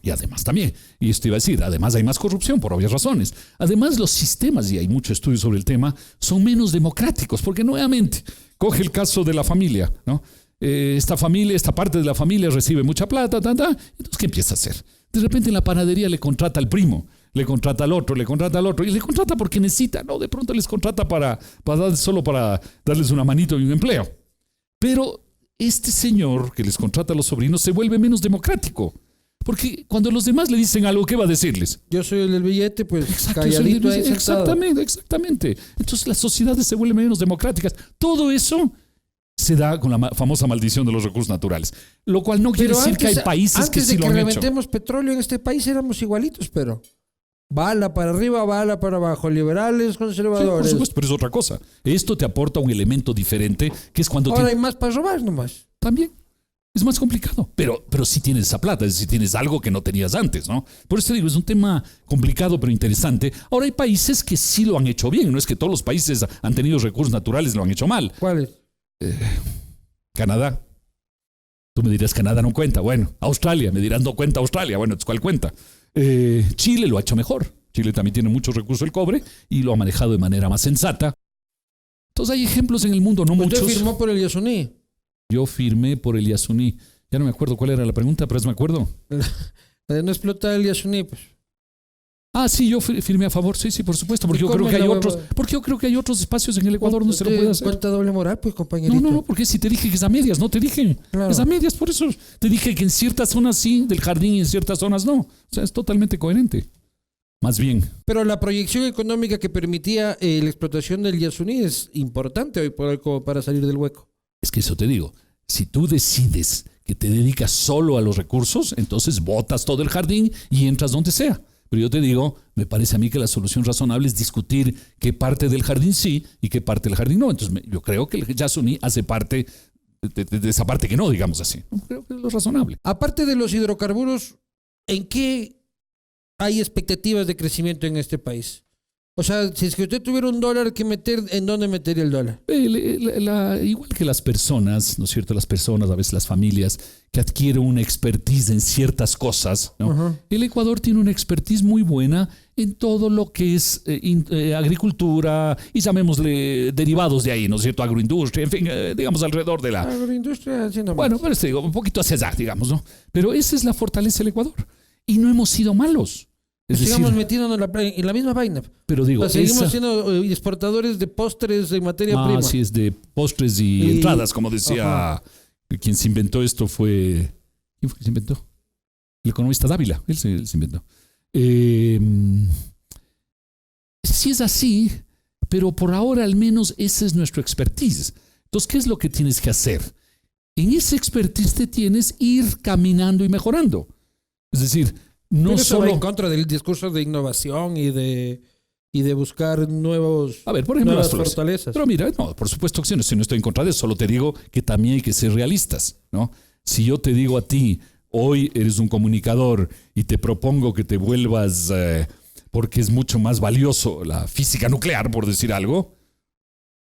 Y además también, y esto iba a decir, además hay más corrupción por obvias razones. Además los sistemas, y hay mucho estudio sobre el tema, son menos democráticos, porque nuevamente, coge el caso de la familia, ¿no? Esta parte de la familia recibe mucha plata, entonces ¿qué empieza a hacer? De repente en la panadería le contrata al primo, le contrata al otro, y le contrata porque necesita, ¿no? De pronto les contrata solo para darles una manito y un empleo. Pero este señor que les contrata a los sobrinos se vuelve menos democrático. Porque cuando los demás le dicen algo, ¿qué va a decirles? Yo soy el del billete, pues exacto, calladito ahí sentado. Exactamente. Entonces las sociedades se vuelven menos democráticas. Todo eso se da con la famosa maldición de los recursos naturales. Lo cual no quiere decir que hay países que sí lo han hecho. Antes de que reventemos petróleo en este país éramos igualitos, pero bala para arriba, bala para abajo. Liberales, conservadores. Sí, por supuesto, pero es otra cosa. Esto te aporta un elemento diferente, que es cuando... Ahora hay más para robar nomás. También. Es más complicado, pero sí tienes esa plata, es decir, tienes algo que no tenías antes, ¿no? Por eso te digo, es un tema complicado pero interesante. Ahora hay países que sí lo han hecho bien, no es que todos los países han tenido recursos naturales y lo han hecho mal. ¿Cuáles? Canadá. Tú me dirás, Canadá no cuenta. Bueno, Australia, me dirás, no cuenta Australia. Bueno, ¿cuál cuenta? Chile lo ha hecho mejor. Chile también tiene muchos recursos del cobre y lo ha manejado de manera más sensata. Entonces hay ejemplos en el mundo, no muchos. ¿Usted firmó por el Yasuní? Yo firmé por el Yasuní. Ya no me acuerdo cuál era la pregunta, pero me acuerdo. La de no explotar el Yasuní, pues. Sí, yo firmé a favor, sí, por supuesto, porque yo creo que hay otros espacios en el Ecuador donde se lo puede hacer. ¿Cuánta doble moral, pues, compañerito? No, porque si te dije que es a medias, no te dije. Claro. Es a medias, por eso te dije que en ciertas zonas sí, del jardín, y en ciertas zonas no. O sea, es totalmente coherente. Más bien. Pero la proyección económica que permitía la explotación del Yasuní es importante hoy por hoy como para salir del hueco. Es que eso te digo, si tú decides que te dedicas solo a los recursos, entonces botas todo el jardín y entras donde sea. Pero yo te digo, me parece a mí que la solución razonable es discutir qué parte del jardín sí y qué parte del jardín no. Entonces yo creo que el Yasuní hace parte de esa parte que no, digamos así. Creo que es lo razonable. Aparte de los hidrocarburos, ¿en qué hay expectativas de crecimiento en este país? O sea, si es que usted tuviera $1 que meter, ¿en dónde metería el dólar? Igual que las personas, ¿no es cierto? Las personas, a veces las familias, que adquieren una expertise en ciertas cosas, ¿no? Uh-huh. El Ecuador tiene una expertise muy buena en todo lo que es agricultura y llamémosle derivados de ahí, ¿no es cierto? Agroindustria, en fin, digamos alrededor de la... Agroindustria, sí, bueno, pero digo, un poquito hacia allá, digamos, ¿no? Pero esa es la fortaleza del Ecuador. Y no hemos sido malos. Sigamos metiéndonos en la misma vaina. Pero digo, seguimos siendo exportadores de postres de materia prima. Sí, es de postres y entradas, como decía. Ajá. Quien se inventó esto fue... ¿Quién fue que se inventó? El economista Dávila. Él se inventó. Sí es así, pero por ahora al menos esa es nuestra expertise. Entonces, ¿qué es lo que tienes que hacer? En esa expertise te tienes ir caminando y mejorando. Es decir, no Pero eso va en solo... contra del discurso de innovación y de buscar nuevos, A ver, por ejemplo, nuevas las flores. fortalezas. Pero mira, no, por supuesto que sí, no estoy en contra de eso, solo te digo que también hay que ser realistas, ¿no? Si yo te digo a ti, hoy eres un comunicador y te propongo que te vuelvas, porque es mucho más valioso la física nuclear, por decir algo,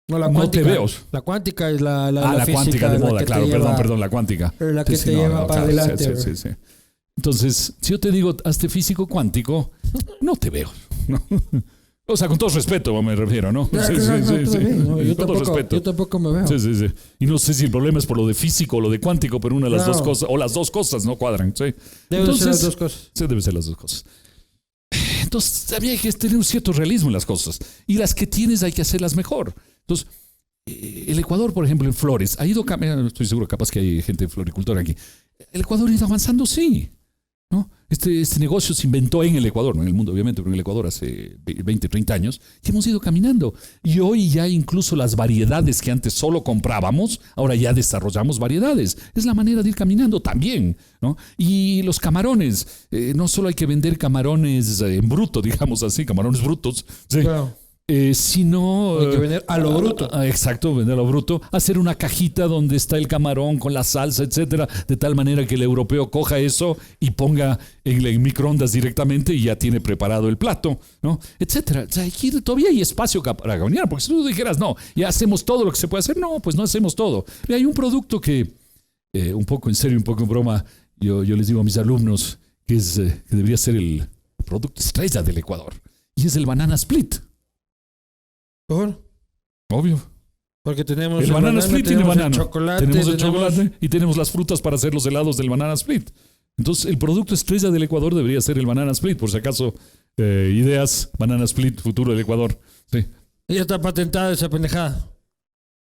No, la no cuántica. te veo. La cuántica es la la física, cuántica de la moda, que claro, te lleva- perdón, la cuántica. La que Sí, te sí, lleva para claro, adelante. sí. Entonces, si yo te digo, hazte físico cuántico, no te veo, ¿no? O sea, con todo respeto me refiero, ¿no? Claro, claro, no, todo bien, no, Con todo respeto. yo tampoco me veo. Sí. Y no sé si el problema es por lo de físico o lo de cuántico, pero una de las Claro. dos cosas, o las dos cosas no cuadran, ¿sí? Deben ser las dos cosas. Sí, deben ser las dos cosas. Entonces, también hay que tener un cierto realismo en las cosas. Y las que tienes hay que hacerlas mejor. Entonces, el Ecuador, por ejemplo, en flores, ha ido cambiando, estoy seguro, capaz que hay gente floricultora aquí. El Ecuador ha ido avanzando, sí, ¿no? Este negocio se inventó en el Ecuador, no en el mundo, obviamente, pero en el Ecuador hace 20, 30 años, y hemos ido caminando. Y hoy ya incluso las variedades que antes solo comprábamos, ahora ya desarrollamos variedades. Es la manera de ir caminando también, ¿no? Y los camarones, no solo hay que vender camarones en bruto, digamos así, camarones brutos, ¿sí? Claro. Sino Hay que vender a lo bruto. Exacto, vender a lo bruto. Hacer una cajita donde está el camarón con la salsa, etcétera, de tal manera que el europeo coja eso y ponga en microondas directamente y ya tiene preparado el plato, ¿no? Etcétera. O sea, aquí todavía hay espacio para caminar, porque si tú dijeras, no, ya hacemos todo lo que se puede hacer, no, pues no hacemos todo. Y hay un producto que, un poco en serio, un poco en broma, yo les digo a mis alumnos que debería ser el producto estrella del Ecuador, y es el banana split. ¿Por? Obvio. Porque tenemos El banana split tiene tenemos banana. el chocolate, Tenemos el chocolate y tenemos las frutas para hacer los helados del banana split. Entonces, el producto estrella del Ecuador debería ser el banana split. Por si acaso, ideas, banana split, futuro del Ecuador. Sí. Ya está patentada esa pendejada.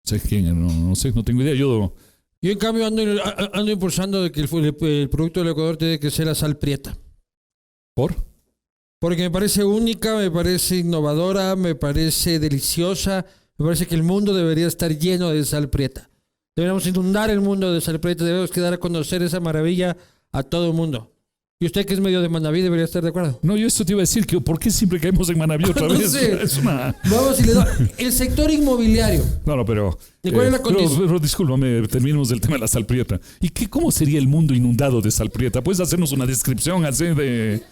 ¿Sé quién? No sé, no tengo idea. Yo en cambio ando impulsando de que el producto del Ecuador tiene que ser la sal prieta. ¿por? Porque me parece única, me parece innovadora, me parece deliciosa. Me parece que el mundo debería estar lleno de sal prieta. Deberíamos inundar el mundo de sal prieta. Debemos dar a conocer esa maravilla a todo el mundo. Y usted, que es medio de Manabí, debería estar de acuerdo. No, yo esto te iba a decir, que ¿por qué siempre caemos en Manabí otra No vez? sé. Es una... Vamos y le doy. El sector inmobiliario. No, pero... ¿Y cuál es la condición? Pero discúlpame, terminemos el tema de la sal prieta. ¿Y cómo sería el mundo inundado de sal prieta? ¿Puedes hacernos una descripción así de...?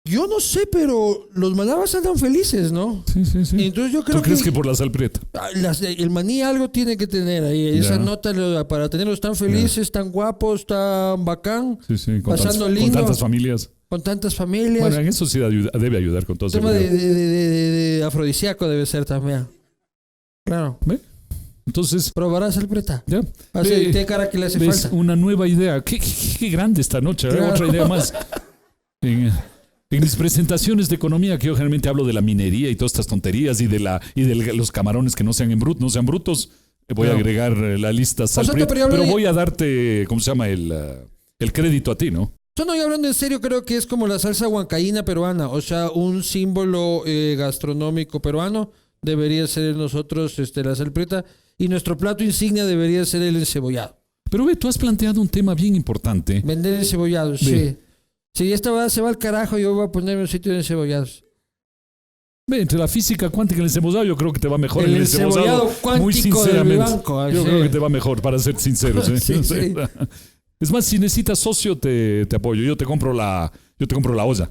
Yo no sé, pero los manabas andan felices, ¿no? Sí. Entonces yo creo ¿Tú crees que por la sal prieta? el maní algo tiene que tener ahí. Esa Ya. nota para tenerlos tan felices, tan guapos, tan bacán, Sí, pasando con lindo, tantas familias. con tantas familias. Bueno, en eso sí debe ayudar con todo El tema seguridad. de afrodisíaco debe ser también. Claro. ¿Ve? Entonces, Probarás el preta. ya. Hace té cara que le hace ¿Ves? falta. Una nueva idea. Qué grande esta noche. Claro. Otra idea más. En mis presentaciones de economía, que yo generalmente hablo de la minería y todas estas tonterías y de los camarones que no sean brutos, voy a Claro. agregar la lista sal sea, prieta, pero yo hablo pero de- voy a darte, ¿cómo se llama? El crédito a ti, ¿no? Yo no, y hablando en serio, creo que es como la salsa huancaína peruana. O sea, un símbolo gastronómico peruano debería ser nosotros la sal prieta. Y nuestro plato insignia debería ser el encebollado. Pero ve, tú has planteado un tema bien importante. Vender encebollados, sí. Ve. Si esta va, se va al carajo, yo voy a ponerme un sitio de encebollados. Ve, entre la física cuántica y el encebollado, yo creo que te va mejor El el encebollado. encebollado cuántico Muy del sinceramente. banco, Yo sí. creo que te va mejor, para ser sinceros. ¿eh? Sí, sí. Es más, si necesitas socio, te apoyo. Yo te compro la olla.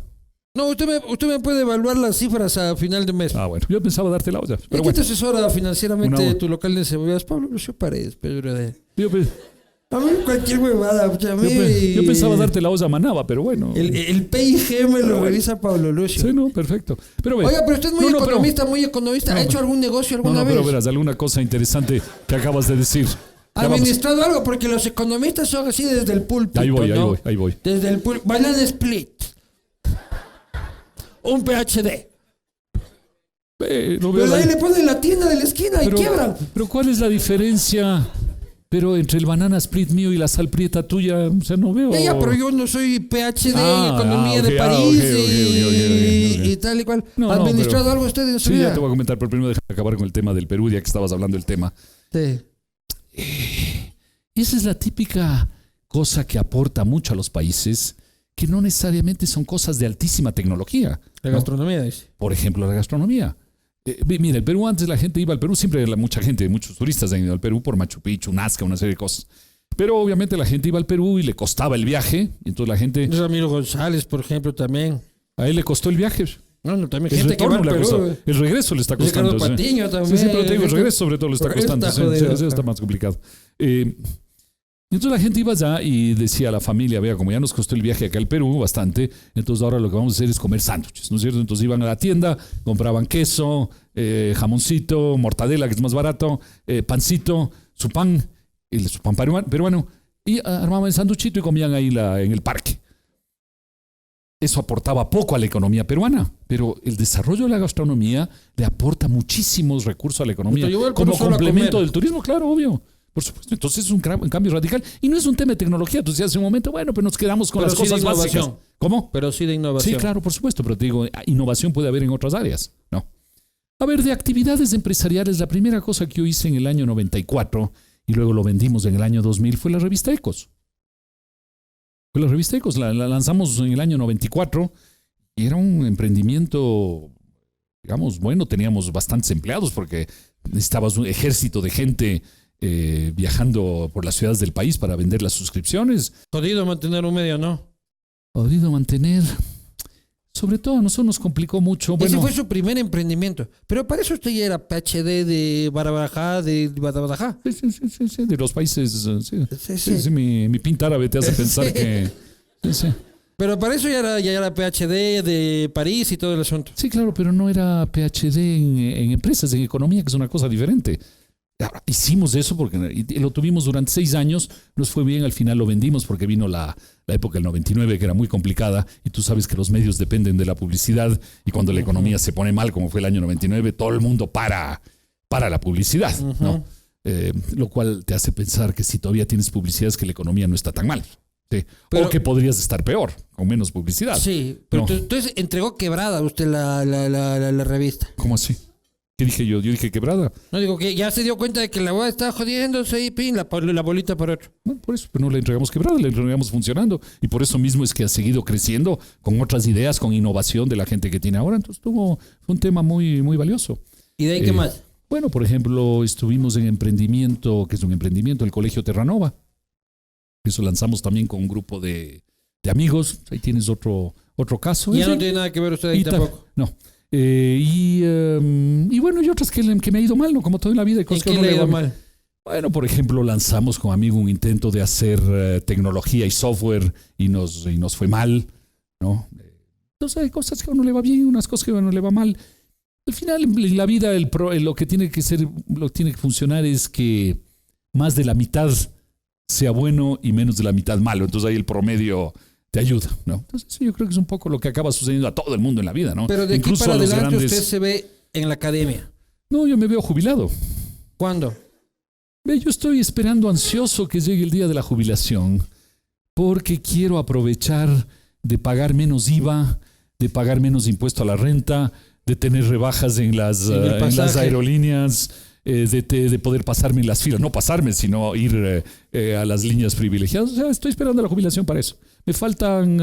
No, usted me puede evaluar las cifras a final de mes. Ah, bueno. Yo pensaba darte la olla. ¿Y Pero qué te bueno. asesora financieramente Una- de tu local de encebollados? Pablo Lucio Paredes, Pedro de... Yo, pe- A mí cualquier huevada, o sea, a mí... yo pensaba darte la olla Manaba, pero bueno. El PIG me lo revisa Pablo Lucio. Sí, no, perfecto. Pero ve. Oiga, pero usted es muy No, pero- muy economista. No, ¿Ha hecho algún negocio No, alguna pero vez? verás, alguna cosa interesante que acabas de decir. Ya vamos. ¿Administrado algo? Porque los economistas son así desde el púlpito, Ahí ¿no? voy. Desde el púlpito. Banana split. Un PhD. No veo Pero la- ahí le ponen la tienda de la esquina y pero, quiebran. pero ¿cuál es la diferencia? Pero entre el banana split mío y la sal prieta tuya, o sea, no veo. Ya, pero yo no soy PhD en economía ok, de París ok. y tal y cual. No, ¿Ha no, administrado pero- algo usted en su Sí, vida? ya te voy a comentar, pero primero déjame acabar con el tema del Perú, ya que estabas hablando del tema. Sí. Esa es la típica cosa que aporta mucho a los países, que no necesariamente son cosas de altísima tecnología. La ¿no? gastronomía, dice. Por ejemplo, la gastronomía. Mira, el Perú antes la gente iba al Perú, siempre mucha gente, muchos turistas han ido al Perú por Machu Picchu, Nazca, una serie de cosas. Pero obviamente la gente iba al Perú y le costaba el viaje. Y entonces la gente... Ramiro González, por ejemplo, también. A él le costó el viaje. No, también El gente que va al retorno le ha Perú. costado. El regreso le está costando. Ricardo Patiño también. Sí, pero te digo, el regreso sobre todo le está costando. Eso está más complicado. Entonces la gente iba allá y decía a la familia, vea, como ya nos costó el viaje acá al Perú bastante, entonces ahora lo que vamos a hacer es comer sándwiches, ¿no es cierto? Entonces iban a la tienda, compraban queso, jamoncito, mortadela, que es más barato, pancito, su pan peruano, y armaban el sándwichito y comían ahí en el parque. Eso aportaba poco a la economía peruana, pero el desarrollo de la gastronomía le aporta muchísimos recursos a la economía como complemento del turismo, claro, obvio. Por supuesto, entonces es un cambio radical y no es un tema de tecnología. Entonces hace un momento, bueno, pero nos quedamos con las cosas básicas. ¿Cómo? Pero sí de innovación. Sí, claro, por supuesto, pero te digo, innovación puede haber en otras áreas, ¿no? A ver, de actividades empresariales, la primera cosa que yo hice en el año 94 y luego lo vendimos en el año 2000 fue la revista Ecos. La lanzamos en el año 94 y era un emprendimiento, digamos, bueno, teníamos bastantes empleados porque necesitabas un ejército de gente viajando por las ciudades del país para vender las suscripciones. Jodido mantener un medio, ¿no? Jodido mantener. Sobre todo a nosotros nos complicó mucho. Ese fue su primer emprendimiento. Pero para eso usted ya era PhD de Barabajá, de Badabajá. Sí, de los países. Sí. Mi pinta árabe te hace pensar que... Sí. Pero para eso ya era PhD de París y todo el asunto. Sí, claro, pero no era PhD en empresas, en economía, que es una cosa diferente. Ahora, hicimos eso porque lo tuvimos durante 6 años, nos fue bien, al final lo vendimos porque vino la época del 99 que era muy complicada y tú sabes que los medios dependen de la publicidad y cuando la economía se pone mal como fue el año 99 todo el mundo para la publicidad, ¿no? Lo cual te hace pensar que si todavía tienes publicidad es que la economía no está tan mal, ¿sí? O que podrías estar peor, con menos publicidad. Sí, pero entonces entregó quebrada usted la revista. ¿Cómo así? ¿Qué dije yo? Yo dije quebrada. No, digo que ya se dio cuenta de que la boda estaba jodiéndose y pin, la bolita para otro. Bueno, por eso, pero no la entregamos quebrada, la entregamos funcionando. Y por eso mismo es que ha seguido creciendo con otras ideas, con innovación de la gente que tiene ahora. Entonces fue un tema muy, muy valioso. ¿Y de ahí qué más? Bueno, por ejemplo, estuvimos en emprendimiento, que es un emprendimiento, el Colegio Terranova. Eso lanzamos también con un grupo de amigos. Ahí tienes otro caso. Ya no tiene nada que ver usted ahí tampoco. No. Y bueno, y otras que me ha ido mal, ¿no? Como todo en la vida. ¿En qué le ha ido mal? Bueno, por ejemplo, lanzamos con amigo un intento de hacer tecnología y software y nos fue mal, ¿no? Entonces hay cosas que a uno le va bien, unas cosas que a uno le va mal. Al final, en la vida, lo que tiene que funcionar es que más de la mitad sea bueno y menos de la mitad malo. Entonces ahí el promedio te ayuda, ¿no? Entonces eso yo creo que es un poco lo que acaba sucediendo a todo el mundo en la vida, ¿no? Pero de incluso aquí para adelante grandes... usted se ve en la academia. No, yo me veo jubilado. ¿Cuándo? Yo estoy esperando ansioso que llegue el día de la jubilación porque quiero aprovechar de pagar menos IVA, de pagar menos impuesto a la renta, de tener rebajas en las aerolíneas, de poder pasarme en las filas. No pasarme, sino ir a las líneas privilegiadas. O sea, estoy esperando la jubilación para eso. Me faltan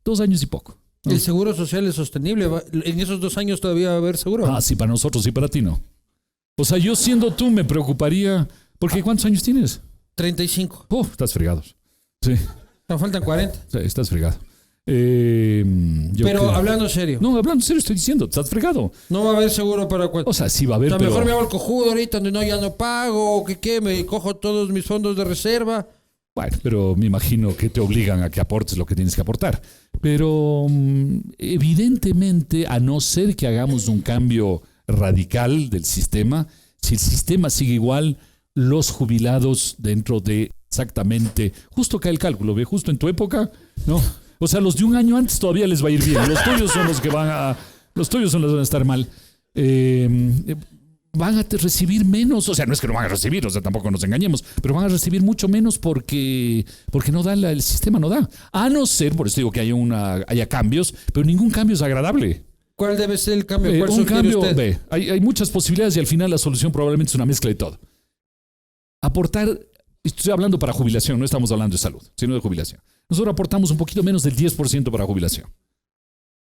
2 años y poco, ¿no? ¿El seguro social es sostenible? ¿En esos 2 años todavía va a haber seguro? Ah, sí, para nosotros y para ti no. O sea, yo siendo tú me preocuparía. Porque ¿cuántos años tienes? 35. Estás fregado. Sí. Me faltan 40. Sí, estás fregado. Pero hablando serio. No, hablando serio estoy diciendo, estás fregado. No va a haber seguro para cuánto. O sea, sí va a haber, pero mejor me hago el cojudo ahorita donde ya no pago, que me cojo todos mis fondos de reserva. Bueno, pero me imagino que te obligan a que aportes lo que tienes que aportar. Pero evidentemente, a no ser que hagamos un cambio radical del sistema, si el sistema sigue igual, los jubilados dentro de exactamente, justo cae el cálculo, ¿ve? Justo en tu época, ¿no? O sea, los de un año antes todavía les va a ir bien. Los tuyos son los que van a estar mal. Van a recibir menos, o sea, no es que no van a recibir, o sea, tampoco nos engañemos, pero van a recibir mucho menos porque no da, el sistema no da. A no ser, por eso digo que haya cambios, pero ningún cambio es agradable. ¿Cuál debe ser el cambio? ¿Cuál un cambio, usted? Hay muchas posibilidades y al final la solución probablemente es una mezcla de todo. Aportar, estoy hablando para jubilación, no estamos hablando de salud, sino de jubilación. nosotros aportamos un poquito menos del 10% para jubilación.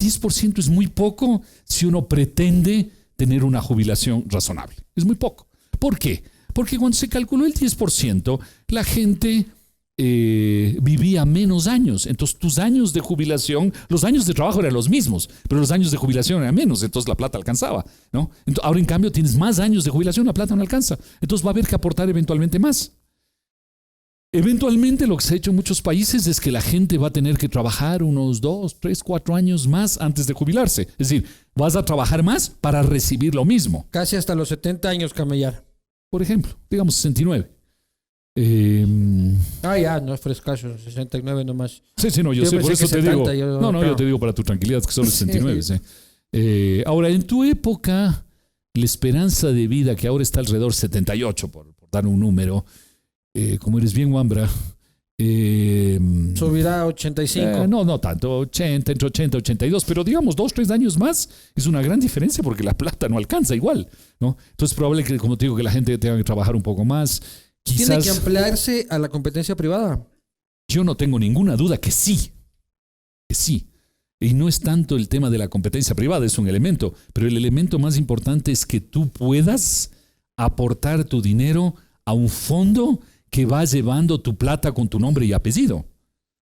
10% es muy poco si uno pretende tener una jubilación razonable. Es muy poco. ¿Por qué? Porque cuando se calculó el 10%, la gente vivía menos años. Entonces tus años de jubilación, los años de trabajo eran los mismos, pero los años de jubilación eran menos, entonces la plata alcanzaba, ¿no? Entonces, ahora en cambio tienes más años de jubilación, la plata no alcanza. Entonces va a haber que aportar eventualmente más. Eventualmente lo que se ha hecho en muchos países es que la gente va a tener que trabajar unos 2, 3, 4 años más antes de jubilarse. Es decir, vas a trabajar más para recibir lo mismo. Casi hasta los 70 años camellar. Por ejemplo, digamos 69. Ya, no es frescaso, 69 nomás. Sí, no, yo sé, por eso te 70, digo. Yo te digo para tu tranquilidad que solo es 69. Sí. Ahora, en tu época, la esperanza de vida, que ahora está alrededor de 78, por dar un número, como eres bien Wambra, subirá a 85. No tanto, 80, entre 80 y 82, pero digamos 2, 3 años más es una gran diferencia porque la plata no alcanza igual, ¿no? Entonces es probable que, como te digo, que la gente tenga que trabajar un poco más. Quizás, ¿tiene que ampliarse a la competencia privada? Yo no tengo ninguna duda que sí. Que sí. Y no es tanto el tema de la competencia privada, es un elemento, pero el elemento más importante es que tú puedas aportar tu dinero a un fondo que va llevando tu plata con tu nombre y apellido.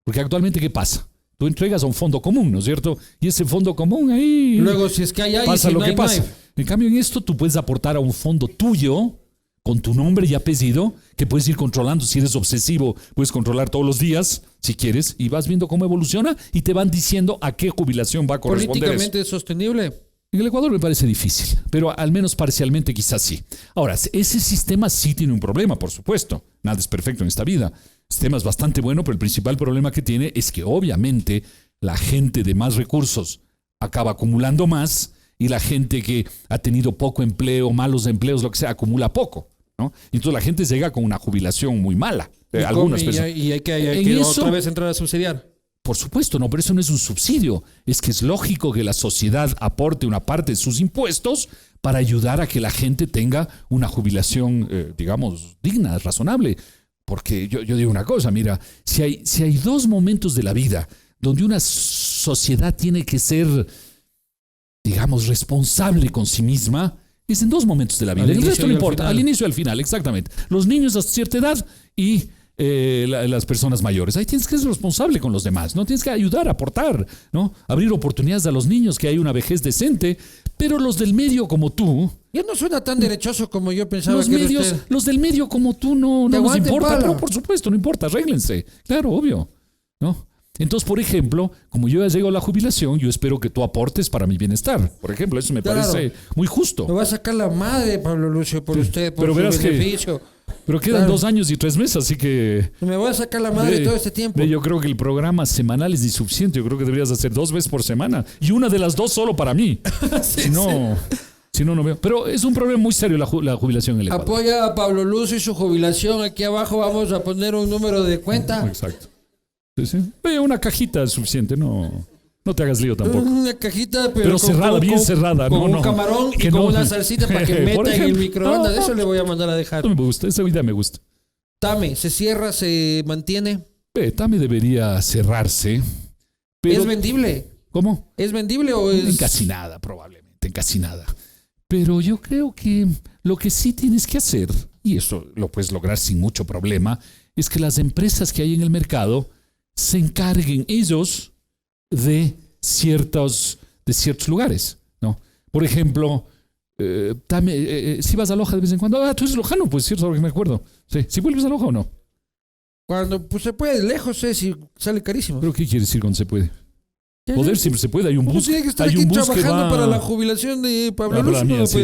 Porque actualmente, ¿qué pasa? Tú entregas a un fondo común, ¿no es cierto? Y ese fondo común ahí... Luego, si es que hay ahí, pasa si lo no que hay, pasa. no hay. En cambio, en esto tú puedes aportar a un fondo tuyo con tu nombre y apellido, que puedes ir controlando. Si eres obsesivo, puedes controlar todos los días, si quieres, y vas viendo cómo evoluciona y te van diciendo a qué jubilación va a corresponder. ¿Políticamente es sostenible? En el Ecuador me parece difícil, pero al menos parcialmente quizás sí. Ahora, ese sistema sí tiene un problema, por supuesto. Nada es perfecto en esta vida. El sistema es bastante bueno, pero el principal problema que tiene es que obviamente la gente de más recursos acaba acumulando más y la gente que ha tenido poco empleo, malos empleos, lo que sea, acumula poco, ¿no? Entonces la gente llega con una jubilación muy mala. Algunas personas. Y hay que otra vez entrar a subsidiar. Por supuesto, no, pero eso no es un subsidio. Es que es lógico que la sociedad aporte una parte de sus impuestos para ayudar a que la gente tenga una jubilación, digamos, digna, razonable. Porque yo digo una cosa, mira, si hay 2 momentos de la vida donde una sociedad tiene que ser, digamos, responsable con sí misma, es en 2 momentos de la vida. El resto no importa, al inicio y al final, exactamente. Los niños a cierta edad y las personas mayores. Ahí tienes que ser responsable con los demás, ¿no? Tienes que ayudar, aportar, ¿no? Abrir oportunidades a los niños, que hay una vejez decente, pero los del medio como tú... Ya no suena tan derechoso como yo pensaba los del medio como tú no nos importa, pero por supuesto, no importa, arréglense. Claro, obvio, ¿no? Entonces, por ejemplo, como yo ya llego a la jubilación, yo espero que tú aportes para mi bienestar. Por ejemplo, eso me parece muy justo. Me va a sacar la madre, Pablo Lucio, por usted, por su beneficio. Pero quedan 2 años y 3 meses, así que... Me voy a sacar la madre todo este tiempo. Yo creo que el programa semanal es insuficiente. Yo creo que deberías hacer 2 veces por semana. Y una de las 2 solo para mí. Si no, no veo. Pero es un problema muy serio la jubilación en el Ecuador. Apoya a Pablo Lucio y su jubilación. Aquí abajo vamos a poner un número de cuenta. Exacto. Sí. Una cajita es suficiente, no te hagas lío tampoco. Una cajita, pero cerrada, bien cerrada. Con un camarón y con una salsita para que meta en el microondas. Eso le voy a mandar a dejar. No me gusta, esa idea me gusta. Tame, ¿se cierra, se mantiene? Tame debería cerrarse. Pero... ¿Es vendible? ¿Cómo? ¿Es vendible o es...? En casi nada, probablemente, en casi nada. Pero yo creo que lo que sí tienes que hacer, y eso lo puedes lograr sin mucho problema, es que las empresas que hay en el mercado se encarguen ellos de ciertos lugares, ¿no? Por ejemplo, si vas a Loja de vez en cuando, tú eres lojano, pues cierto, ahora que me acuerdo. Sí. ¿Si vuelves a Loja o no? Cuando pues, se puede, lejos, si sale carísimo. ¿Pero qué quiere decir cuando se puede? Poder siempre se puede, hay un bus. Tiene que estar aquí trabajando para la jubilación de Pablo Lucio. No sí,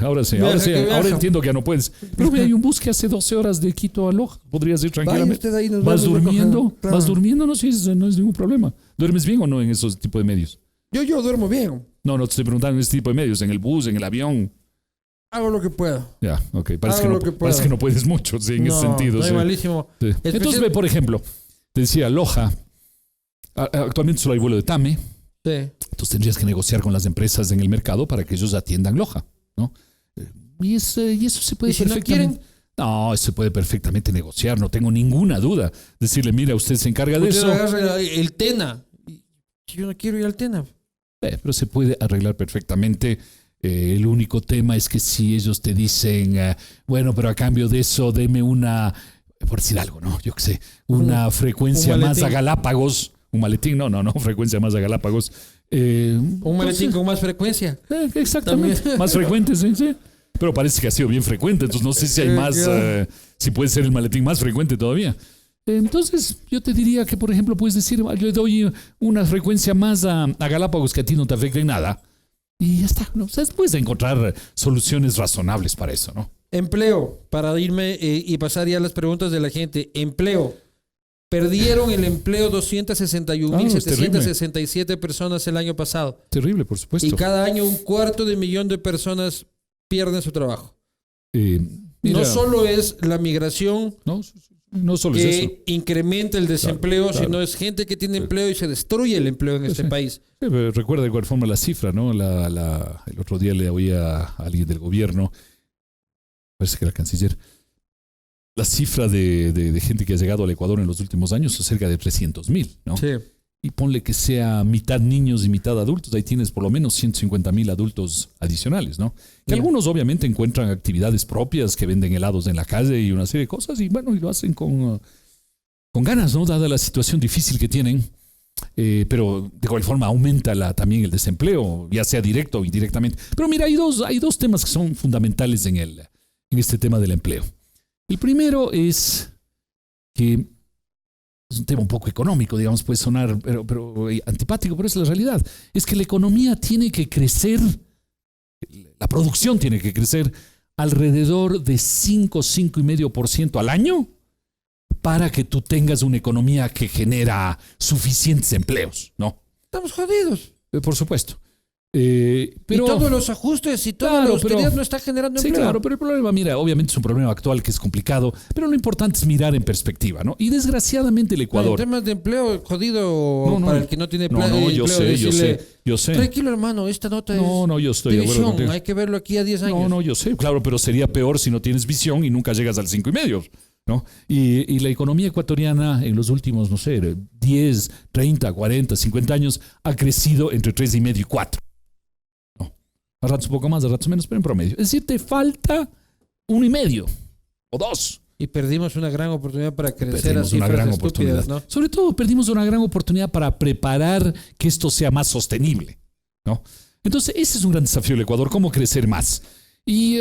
Ahora sí. Ahora entiendo que ya no puedes. Pero hay un bus que hace 12 horas de Quito a Loja. Podrías ir tranquilamente. Vas durmiendo, no es ningún problema. ¿Duermes bien o no en esos tipos de medios? Yo duermo bien. No te estoy preguntando en este tipo de medios, en el bus, en el avión. Hago lo que puedo. Ya, ok. Parece que no puedes mucho, sí, en ese sentido. No, malísimo. Sí. Entonces, por ejemplo, te decía Loja. Actualmente solo hay vuelo de Tame. Sí. Entonces tendrías que negociar con las empresas en el mercado para que ellos atiendan Loja, ¿no? Y eso se puede ¿Y si no quieren? No, eso se puede perfectamente negociar, no tengo ninguna duda. Decirle, mira, usted se encarga de Usted eso. agarra el TENA. Yo no quiero ir al TENA. Pero se puede arreglar perfectamente. El único tema es que si ellos te dicen, bueno, pero a cambio de eso, deme una, por decir algo, ¿no? Yo qué sé, una frecuencia más a Galápagos. Un maletín, no, frecuencia más a Galápagos. Un maletín con más frecuencia. Exactamente, también. Más frecuente, sí. Pero parece que ha sido bien frecuente, entonces no sé si hay más, si puede ser el maletín más frecuente todavía. Entonces yo te diría que, por ejemplo, puedes decir, yo le doy una frecuencia más a Galápagos que a ti no te afecte en nada. Y ya está, ¿no? O sea, puedes encontrar soluciones razonables para eso, ¿no? Empleo, para irme y pasar ya a las preguntas de la gente. Empleo. Perdieron el empleo 261.767 personas el año pasado. Terrible, por supuesto. Y cada año 250.000 de personas pierden su trabajo. Mira, no solo es la migración no solo que es eso. Incrementa el desempleo, claro. Sino es gente que tiene empleo y se destruye el empleo en este país. Sí, recuerda de igual forma la cifra, ¿no? El otro día le oía a alguien del gobierno, parece que era el canciller, la cifra de gente que ha llegado al Ecuador en los últimos años es cerca de 300.000, ¿no? Sí. Y ponle que sea mitad niños y mitad adultos, ahí tienes por lo menos 150.000 adultos adicionales, ¿no? Que algunos obviamente encuentran actividades propias, que venden helados en la calle y una serie de cosas, y bueno, y lo hacen con ganas, ¿no? Dada la situación difícil que tienen. Pero de igual forma aumenta también el desempleo, ya sea directo o indirectamente. Pero mira, hay dos temas que son fundamentales en este tema del empleo. El primero es que es un tema un poco económico, digamos, puede sonar pero antipático, pero es la realidad. Es que la economía tiene que crecer, la producción tiene que crecer alrededor de 5,5% al año para que tú tengas una economía que genera suficientes empleos, ¿no? Estamos jodidos. Por supuesto. Pero, y todos los ajustes y toda la austeridad no está generando empleo. Sí, claro, pero el problema, mira, obviamente es un problema actual que es complicado, pero lo importante es mirar en perspectiva, ¿no? Y desgraciadamente el Ecuador... En temas de empleo, jodido para el que no tiene empleo. No, yo sé. Tranquilo, hermano, esta nota es yo estoy de visión, de acuerdo. Hay que verlo aquí a 10 años. No, yo sé, claro, pero sería peor si no tienes visión y nunca llegas al 5,5, ¿no? Y la economía ecuatoriana en los últimos, 10, 30, 40, 50 años ha crecido entre 3,5 y 4. A ratos un poco más, a ratos menos, pero en promedio. Es decir, te falta 1,5 o 2. Y perdimos una gran oportunidad para crecer. Perdimos una gran oportunidad, ¿no? Sobre todo, perdimos una gran oportunidad para preparar que esto sea más sostenible, ¿no? Entonces, ese es un gran desafío del Ecuador, cómo crecer más. Y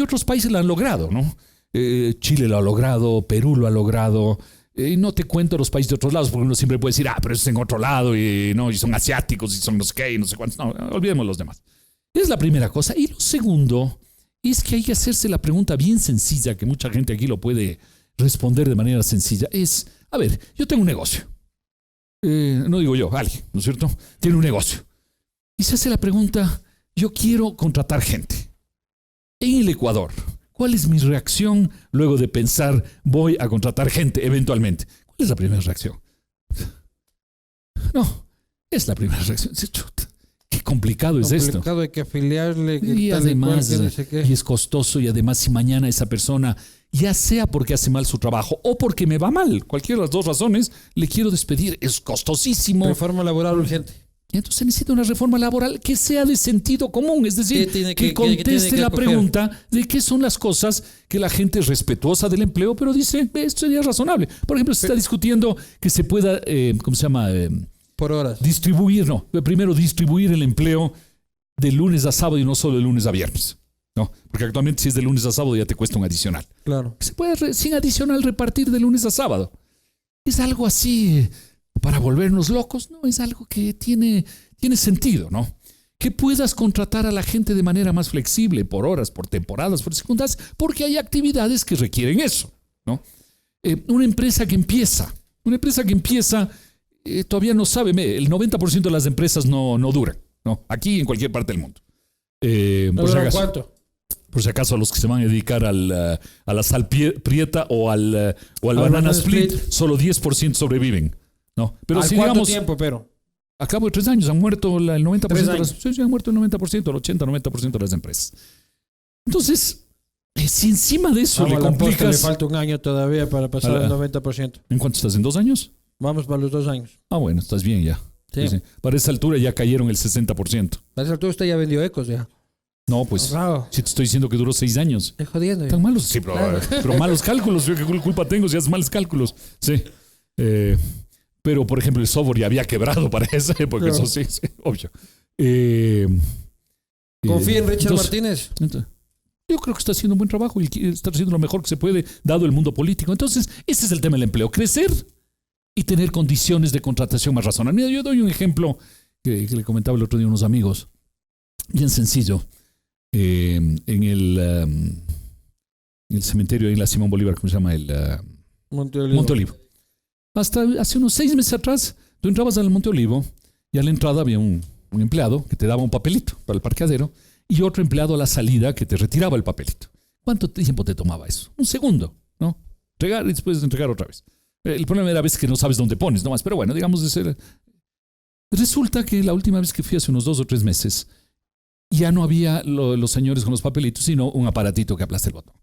otros países lo han logrado, ¿no? Chile lo ha logrado, Perú lo ha logrado. No te cuento los países de otros lados, porque uno siempre puede decir, pero eso es en otro lado, y son asiáticos, y son no sé qué, y no sé cuántos. No, olvidemos los demás. Es la primera cosa. Y lo segundo es que hay que hacerse la pregunta bien sencilla, que mucha gente aquí lo puede responder de manera sencilla. Es, a ver, yo tengo un negocio. No digo yo, alguien, ¿no es cierto? Tiene un negocio. Y se hace la pregunta, yo quiero contratar gente. En el Ecuador, ¿cuál es mi reacción luego de pensar voy a contratar gente eventualmente? ¿Cuál es la primera reacción? No, es la primera reacción. Qué complicado es esto. Complicado, hay que afiliarle. Y además, y es costoso, y además si mañana esa persona, ya sea porque hace mal su trabajo o porque me va mal, cualquiera de las dos razones, le quiero despedir, es costosísimo. Reforma laboral urgente. Y entonces se necesita una reforma laboral que sea de sentido común, es decir, que conteste la pregunta de qué son las cosas que la gente es respetuosa del empleo, pero dice, esto sería razonable. Por ejemplo, se está discutiendo que se pueda, ¿cómo se llama? Por horas. Distribuir el empleo de lunes a sábado y no solo de lunes a viernes, ¿no? Porque actualmente si es de lunes a sábado ya te cuesta un adicional. Claro. Se puede sin adicional repartir de lunes a sábado. Es algo así para volvernos locos, ¿no? Es algo que tiene sentido, ¿no? Que puedas contratar a la gente de manera más flexible, por horas, por temporadas, por segundas, porque hay actividades que requieren eso, ¿no? Una empresa que empieza todavía no sabe, el 90% de las empresas no duran, ¿no? Aquí y en cualquier parte del mundo. ¿Cuánto? Por si acaso a los que se van a dedicar a la sal prieta o al banana split, solo 10% sobreviven, ¿no? Pero si ¿cuánto digamos, tiempo, pero? A cabo de 3 años han muerto el 90% de las, han muerto el 90%, el 80-90% de las empresas. Entonces, Si encima de eso Vamos, le a la posta le complicas... falta un año todavía para pasar al 90%. ¿En cuánto estás? ¿En 2 años? Vamos para los 2 años. Ah, bueno, estás bien ya. Sí. Sí. Para esa altura ya cayeron el 60%. Para esa altura usted ya vendió ecos ya. No, pues, Bravo. si te estoy diciendo que duró 6 años. Estoy jodiendo. ¿Tan malos? Sí, pero malos cálculos. ¿Yo qué culpa tengo si haces malos cálculos? Sí. Pero, por ejemplo, el software ya había quebrado para esa época. Claro. Eso sí, obvio. Confía en Richard entonces, Martínez. Yo creo que está haciendo un buen trabajo y está haciendo lo mejor que se puede, dado el mundo político. Entonces, ese es el tema del empleo. Crecer y tener condiciones de contratación más razonables. Mira, yo doy un ejemplo que le comentaba el otro día a unos amigos. Bien sencillo. En el cementerio ahí en la Simón Bolívar, ¿cómo se llama? Monte Olivo. Monte Olivo. Hasta hace unos 6 meses atrás, tú entrabas al Monte Olivo y a la entrada había un empleado que te daba un papelito para el parqueadero y otro empleado a la salida que te retiraba el papelito. ¿Cuánto tiempo te tomaba eso? 1 segundo, ¿no? Entregar y después entregar otra vez. El problema era a veces que no sabes dónde pones, nomás. Pero bueno, digamos de ser... Resulta que la última vez que fui hace unos 2 o 3 meses, ya no había los señores con los papelitos, sino un aparatito que aplasta el botón.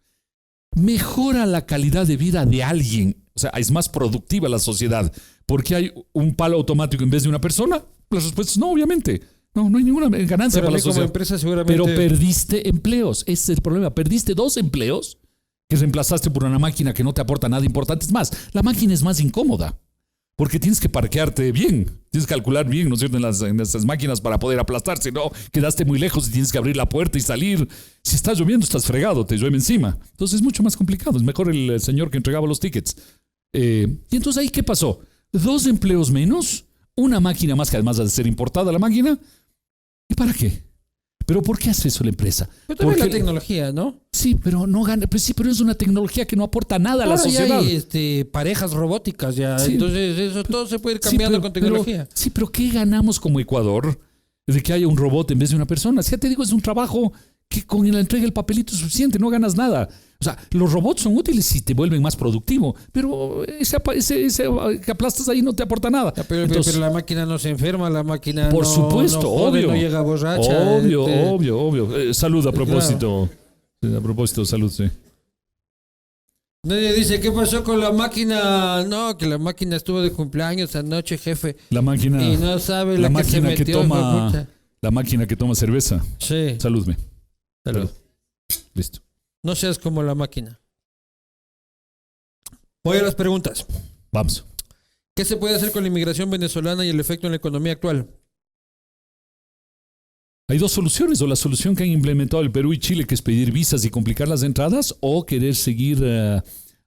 ¿Mejora la calidad de vida de alguien? O sea, ¿es más productiva la sociedad porque hay un palo automático en vez de una persona? La respuesta es no, obviamente. No hay ninguna ganancia para la sociedad. Como empresa seguramente... Pero perdiste empleos. Ese es el problema. Perdiste 2 empleos que reemplazaste por una máquina que no te aporta nada importante. Es más, la máquina es más incómoda. Porque tienes que parquearte bien, tienes que calcular bien, ¿no es cierto?, en esas máquinas para poder aplastar. Si no, quedaste muy lejos y tienes que abrir la puerta y salir. Si está lloviendo, estás fregado, te llueve encima. Entonces es mucho más complicado. Es mejor el señor que entregaba los tickets. Y entonces ahí, ¿qué pasó? 2 empleos menos, una máquina más que además ha de ser importada la máquina. ¿Y para qué? ¿Pero por qué hace eso la empresa? Pero también Porque la tecnología, ¿no? Sí, pero no gana. Pues sí, pero es una tecnología que no aporta nada a la Ahora ya sociedad. hay parejas robóticas ya. Sí. Entonces eso todo se puede ir cambiando con tecnología. Pero ¿qué ganamos como Ecuador de que haya un robot en vez de una persona? Si ya te digo, es un trabajo que con la entrega del papelito es suficiente, no ganas nada. O sea, los robots son útiles si te vuelven más productivo, pero ese que aplastas ahí no te aporta nada. Pero la máquina no se enferma, la máquina por no, supuesto, no jode, obvio. no llega borracha. Obvio. Salud a propósito. Claro. A propósito, salud, sí. Nadie dice, ¿qué pasó con la máquina? No, que la máquina estuvo de cumpleaños anoche, jefe. La máquina... Y no sabe la que se metió. La máquina que toma cerveza. Sí. Saludme. Salud. Listo. No seas como la máquina. Voy a las preguntas. Vamos. ¿Qué se puede hacer con la inmigración venezolana y el efecto en la economía actual? Hay 2 soluciones, o la solución que han implementado el Perú y Chile, que es pedir visas y complicar las entradas, o querer seguir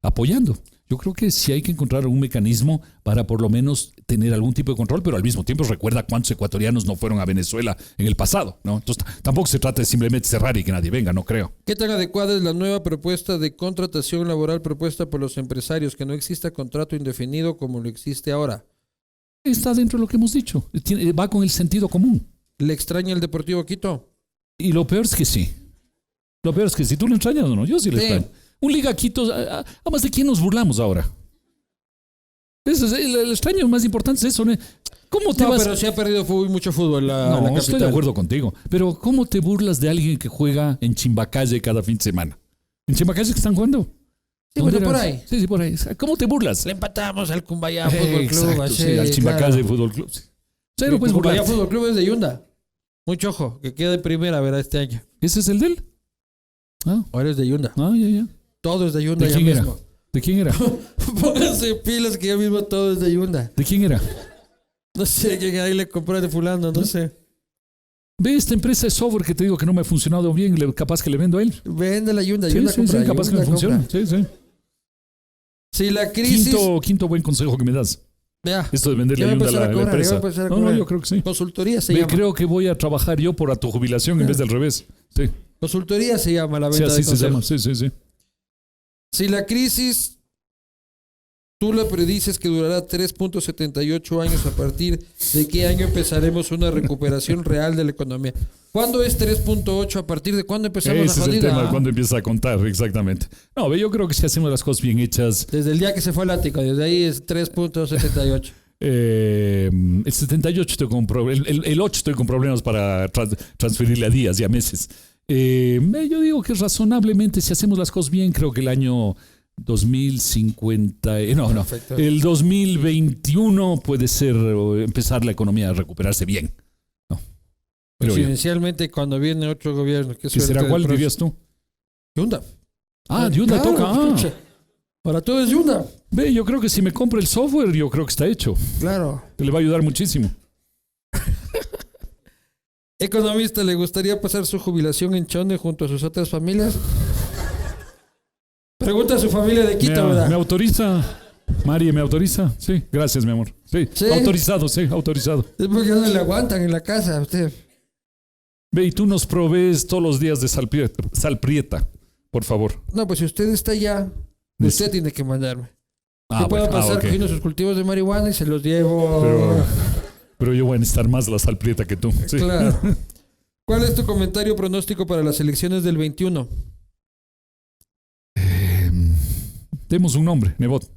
apoyando. Yo creo que sí hay que encontrar un mecanismo para por lo menos tener algún tipo de control, pero al mismo tiempo recuerda cuántos ecuatorianos no fueron a Venezuela en el pasado, ¿no? Entonces tampoco se trata de simplemente cerrar y que nadie venga, no creo. ¿Qué tan adecuada es la nueva propuesta de contratación laboral propuesta por los empresarios, que no exista contrato indefinido como lo existe ahora? Está dentro de lo que hemos dicho, va con el sentido común. ¿Le extraña el Deportivo Quito? Y lo peor es que sí. Lo peor es que si tú lo extrañas o no, yo sí lo extraño. Un Liga Quito, además de quién nos burlamos ahora. Eso es, el extraño más importante es eso, ¿no? ¿Cómo te vas? Pero se ha perdido mucho fútbol la capital. Estoy de acuerdo contigo. Pero ¿cómo te burlas de alguien que juega en Chimbacalle cada fin de semana? ¿En Chimbacalle que están jugando? Sí, bueno, por ahí. Sí, por ahí. ¿Cómo te burlas? Le empatamos al Cumbayá Fútbol Club. Exacto, sí, al Chimbacalle Fútbol Club. Sí. El Cumbayá Fútbol Club es de Yunda. Mucho ojo, que queda de primera, verá, este año. ¿Ese es el de él? Ahora es de Yunda. Ya. Todo es de Yunda. ¿De quién era? ¿De quién era? Pónganse pilas que ya mismo todo es de Yunda. ¿De quién era? No sé, quién ahí le compró de fulano, no sé. Ve esta empresa de software que te digo que no me ha funcionado bien, capaz que le vendo a él. Vende la Yunda, Sí, compra, capaz que me funcione. Sí. Si la crisis... Quinto buen consejo que me das. Vea, esto de venderle ayuda a la empresa. No, yo creo que sí. Consultoría se llama. Creo que voy a trabajar yo por tu jubilación en vez del revés. Sí. Consultoría se llama la venta así de consejos. se llama. Sí. Si la crisis, tú la predices que durará 3.78 años, ¿a partir de qué año empezaremos una recuperación real de la economía? ¿Cuándo es 3.8? ¿A partir de cuándo empezamos Ese la jodida? Es el tema, cuando empieza a contar, exactamente. No, yo creo que si hacemos las cosas bien hechas... Desde el día que se fue el ático, desde ahí es 3.78. El 78 estoy con el 8 estoy con problemas para transferirle a días y a meses. Yo digo que razonablemente, si hacemos las cosas bien, creo que el año 2050, Perfecto. el 2021 puede ser empezar la economía a recuperarse bien. No, creo yo. Presidencialmente, cuando viene otro gobierno. ¿Qué será cuál dirías tú? Yunda. Yunda Claro, toca. escucha. Ahora todo es Yunda. Ve, yo creo que si me compro el software, yo creo que está hecho. Claro. Que le va a ayudar muchísimo. Economista, ¿le gustaría pasar su jubilación en Chone junto a sus otras familias? Pregunta a su familia de Quito, ¿verdad? ¿Me autoriza? Mari, ¿me autoriza? Sí, gracias, mi amor. Sí, ¿Sí? autorizado, sí, autorizado. Es porque no le aguantan en la casa a usted. Ve, y tú nos provees todos los días de sal prieta, por favor. No, pues si usted está allá, usted tiene que mandarme. Yo puedo pasar ok. cogiendo sus cultivos de marihuana y se los llevo. Pero yo voy a necesitar más la sal prieta que tú. Sí. Claro. ¿Cuál es tu comentario pronóstico para las elecciones del 21? Demos un nombre, Nebot.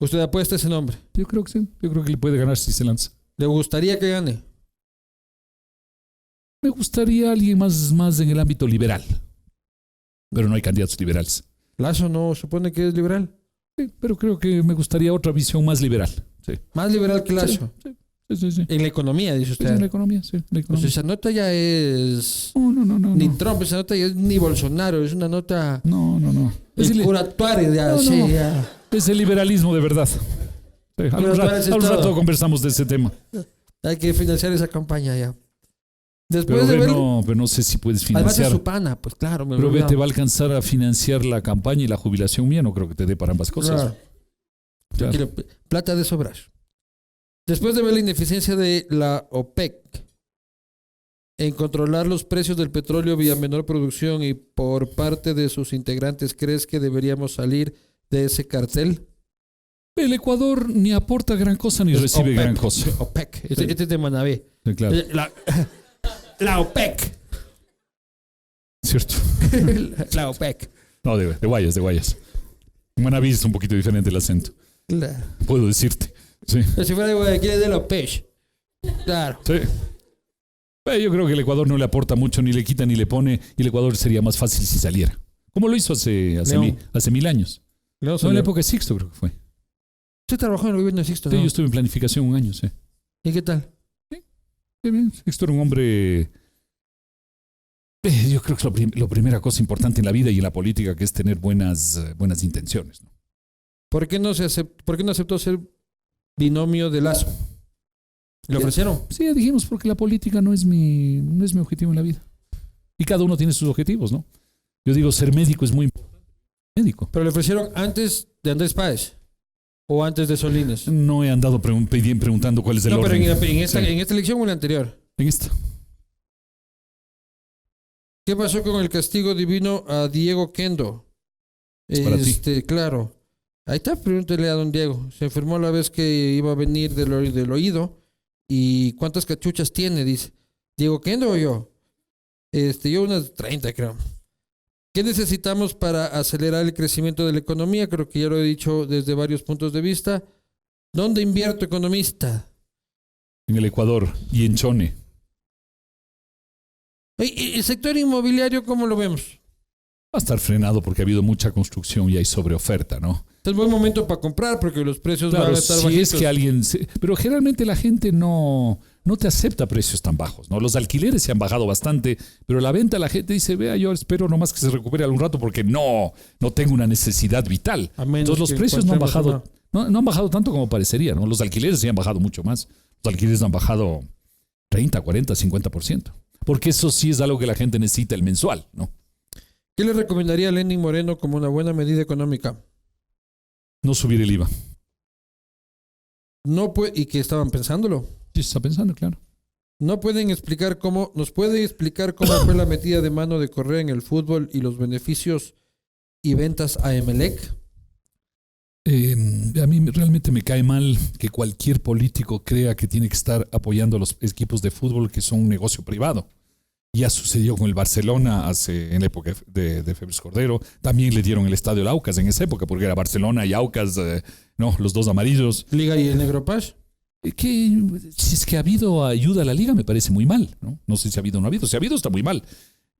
¿Usted apuesta ese nombre? Yo creo que sí. Yo creo que le puede ganar si se lanza. ¿Le gustaría que gane? Me gustaría alguien más en el ámbito liberal. Pero no hay candidatos liberales. Lazo no supone que es liberal. Sí, pero creo que me gustaría otra visión más liberal. Sí. Más liberal que Lazo. Sí. En la economía, dice usted. En la economía, sí. La economía. Pues esa nota ya es... No. Ni Trump, esa nota ya es ni Bolsonaro. Es una nota... No. Es pura actuaria, ya, sí, ya. Es el liberalismo de verdad. Sí, al rato conversamos de ese tema. Hay que financiar esa campaña ya. Pero Después de ver... pero no sé si puedes Además financiar. es su pana, pues claro. Pero te va a alcanzar a financiar la campaña y la jubilación mía. No creo que te dé para ambas cosas. Claro. Claro. Plata de sobrar. Después de ver la ineficiencia de la OPEC en controlar los precios del petróleo vía menor producción y por parte de sus integrantes, ¿crees que deberíamos salir de ese cartel? El Ecuador ni aporta gran cosa ni recibe OPEC, gran cosa. OPEC. Este es de Manaví. Sí, claro. La OPEC. Cierto. La OPEC. No, de Guayas. En Manaví es un poquito diferente el acento. Claro. Puedo decirte. Sí. Pero si fuera de Guayaquil es de la OPEC. Claro. Sí. Yo creo que el Ecuador no le aporta mucho, ni le quita ni le pone, y el Ecuador sería más fácil si saliera. Como lo hizo hace 1000 años. No, en la época de Sixto creo que fue. ¿Usted trabajó en el gobierno de Sixto? Sí, ¿no? yo estuve en planificación 1 año, sí. ¿Y qué tal? Qué bien. Sixto era un hombre... Yo creo que es la primera cosa importante en la vida y en la política, que es tener buenas intenciones, ¿no? ¿Por qué no aceptó ser binomio de Lazo? ¿Le ofrecieron? Sí, dijimos, porque la política no es mi objetivo en la vida. Y cada uno tiene sus objetivos, ¿no? Yo digo, ser médico es muy importante. Médico. ¿Pero le ofrecieron antes de Andrés Páez? ¿O antes de Solines? No he andado preguntando cuál es el orden. No, pero en esta elección o en la anterior. En esta. ¿Qué pasó con el castigo divino a Diego Kendo? Es para ti. Claro. Ahí está, pregúntele a don Diego. Se enfermó la vez que iba a venir del oído. ¿Y cuántas cachuchas tiene? Dice. ¿Diego Kendo o yo? Yo unas 30, creo. ¿Qué necesitamos para acelerar el crecimiento de la economía? Creo que ya lo he dicho desde varios puntos de vista. ¿Dónde invierto, economista? En el Ecuador y en Chone. ¿Y el sector inmobiliario cómo lo vemos? Va a estar frenado porque ha habido mucha construcción y hay sobreoferta, ¿no? Es buen momento para comprar porque los precios van a estar si bajitos. Es que alguien... Pero generalmente la gente no te acepta precios tan bajos, ¿no? Los alquileres se han bajado bastante, pero la venta la gente dice, vea, yo espero nomás que se recupere algún rato porque no tengo una necesidad vital. Entonces los precios no han bajado, no han bajado tanto como parecería, ¿no? Los alquileres sí han bajado mucho más. Los alquileres han bajado 30, 40, 50%. Porque eso sí es algo que la gente necesita, el mensual, ¿no? ¿Qué le recomendaría a Lenin Moreno como una buena medida económica? No subir el IVA. No puede, y que estaban pensándolo. Sí, está pensando, claro. ¿Nos puede explicar cómo fue la metida de mano de Correa en el fútbol y los beneficios y ventas a Emelec? A mí realmente me cae mal que cualquier político crea que tiene que estar apoyando a los equipos de fútbol que son un negocio privado. Ya sucedió con el Barcelona en la época de Febres Cordero. También le dieron el estadio al Aucas en esa época, porque era Barcelona y Aucas, los dos amarillos. ¿Liga y el Negro Paz? que si es que ha habido ayuda a la liga, me parece muy mal, ¿no? No sé si ha habido o no ha habido. Si ha habido, está muy mal.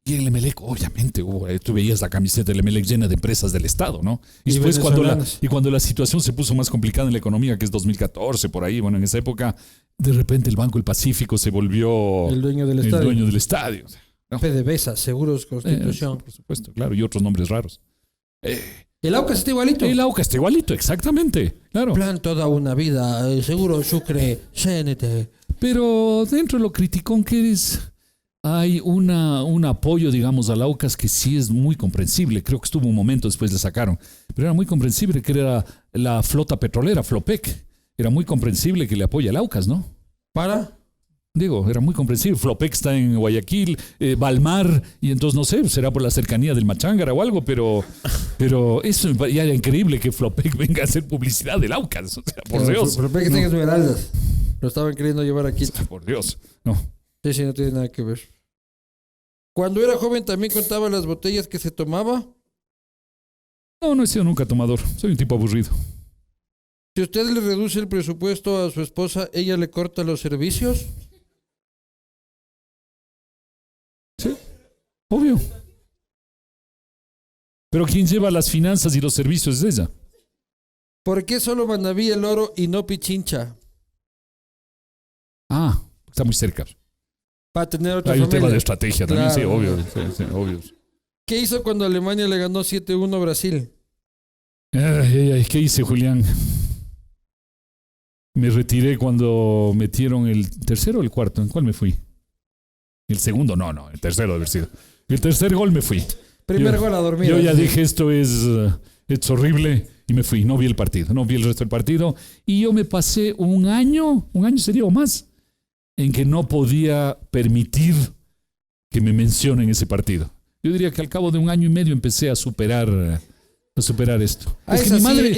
Y el Emelec, obviamente, tú veías la camiseta del Emelec llena de empresas del Estado, ¿no? Y después cuando la situación se puso más complicada en la economía, que es 2014, por ahí, bueno, en esa época, de repente el Banco del Pacífico se volvió el dueño del estadio. ¿No? PDVSA, Seguros Constitución. Por supuesto, claro, y otros nombres raros. El Aucas está igualito. El Aucas está igualito, exactamente, claro. Plan toda una vida, Seguro Sucre, CNT. Pero dentro de lo criticón que eres, hay un apoyo, digamos, al Aucas que sí es muy comprensible. Creo que estuvo un momento, después le sacaron. Pero era muy comprensible que era la flota petrolera, Flopec. Era muy comprensible que le apoye al Aucas, ¿no? ¿Para? Digo, era muy comprensible. Flopec está en Guayaquil, Balmar, y entonces no sé, será por la cercanía del Machángara o algo, pero eso ya era increíble que Flopec venga a hacer publicidad del Aucas. O sea, por Dios. Flopec está en Esmeraldas. Lo estaban queriendo llevar aquí. Por Dios, no. Sí, no tiene nada que ver. Cuando era joven también contaba las botellas que se tomaba. No he sido nunca tomador. Soy un tipo aburrido. Si usted le reduce el presupuesto a su esposa, ¿ella le corta los servicios? Sí, obvio. Pero quien lleva las finanzas y los servicios es ella. ¿Por qué solo Manabí el Oro y no Pichincha? Está muy cerca. Para tener otra Hay un familia. tema de estrategia también, Claro. sí, obvio. Sí, obvio. ¿Qué hizo cuando Alemania le ganó 7-1 a Brasil? ¿Qué hice, Julián? Me retiré cuando metieron el tercero o el cuarto. ¿En cuál me fui? El segundo, no, el tercero debe haber sido. El tercer gol me fui. Primer gol a dormir. Yo ya dije, esto es horrible, y me fui. No vi el partido, no vi el resto del partido. Y yo me pasé un año sería o más, en que no podía permitir que me mencionen ese partido. Yo diría que al cabo de 1 año y medio empecé a superar esto. Es que mi madre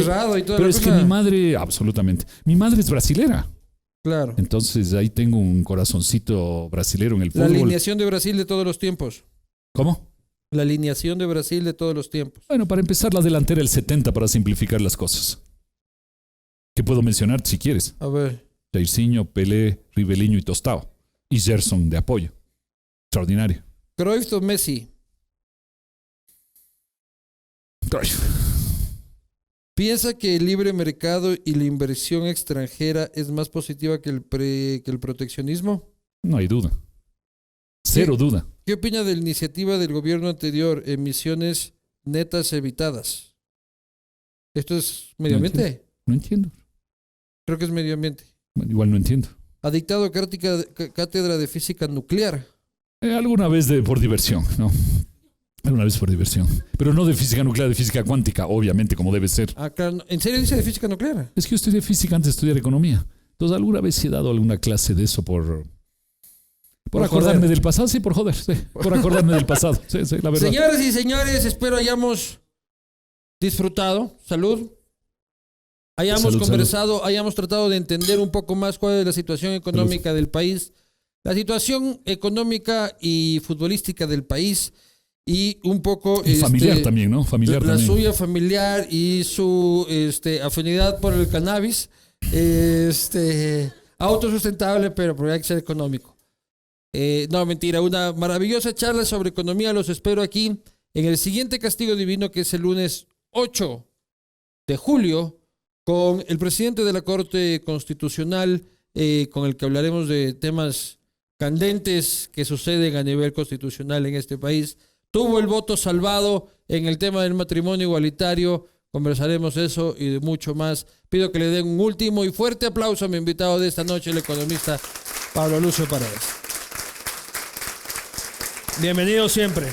cerrado y toda pero la es cosa. que mi madre, absolutamente. Mi madre es brasilera. Claro. Entonces ahí tengo un corazoncito brasilero en el La fútbol. alineación de Brasil de todos los tiempos. ¿Cómo? La alineación de Brasil de todos los tiempos. Bueno, para empezar, la delantera el 70 para simplificar las cosas. ¿Qué puedo mencionar si quieres? A ver. Jairzinho, Pelé, Ribeliño y Tostao. Y Gerson de apoyo. Extraordinario. Cruyff o Messi. Cruyff. ¿Piensa que el libre mercado y la inversión extranjera es más positiva que el proteccionismo? No hay duda. Cero duda. ¿Qué opina de la iniciativa del gobierno anterior, emisiones netas evitadas? ¿Esto es medio ambiente? No entiendo. Creo que es medio ambiente. Bueno, igual no entiendo. Ha dictado cátedra de física nuclear. Alguna vez por diversión, ¿no? Alguna vez por diversión. Pero no de física nuclear, de física cuántica, obviamente, como debe ser. Claro. ¿En serio dice de física nuclear? Es que yo estudié física antes de estudiar economía. Entonces, alguna vez sí he dado alguna clase de eso por acordarme joder. del pasado. Sí, por joder. Sí, por acordarme del pasado. Sí, la verdad. Señoras y señores, espero hayamos disfrutado. Salud. Hayamos conversado, hayamos tratado de entender un poco más cuál es la situación económica del país, la situación económica y futbolística del país y un poco... Y familiar también, ¿no? Familiar la también. suya familiar y su afinidad por el cannabis. Autosustentable, pero hay que ser económico. No, mentira. Una maravillosa charla sobre economía. Los espero aquí en el siguiente Castigo Divino, que es el lunes 8 de julio, con el presidente de la Corte Constitucional, con el que hablaremos de temas candentes que suceden a nivel constitucional en este país. Tuvo el voto salvado en el tema del matrimonio igualitario. Conversaremos eso y de mucho más. Pido que le den un último y fuerte aplauso a mi invitado de esta noche, el economista Pablo Lucio Paredes. Bienvenido siempre.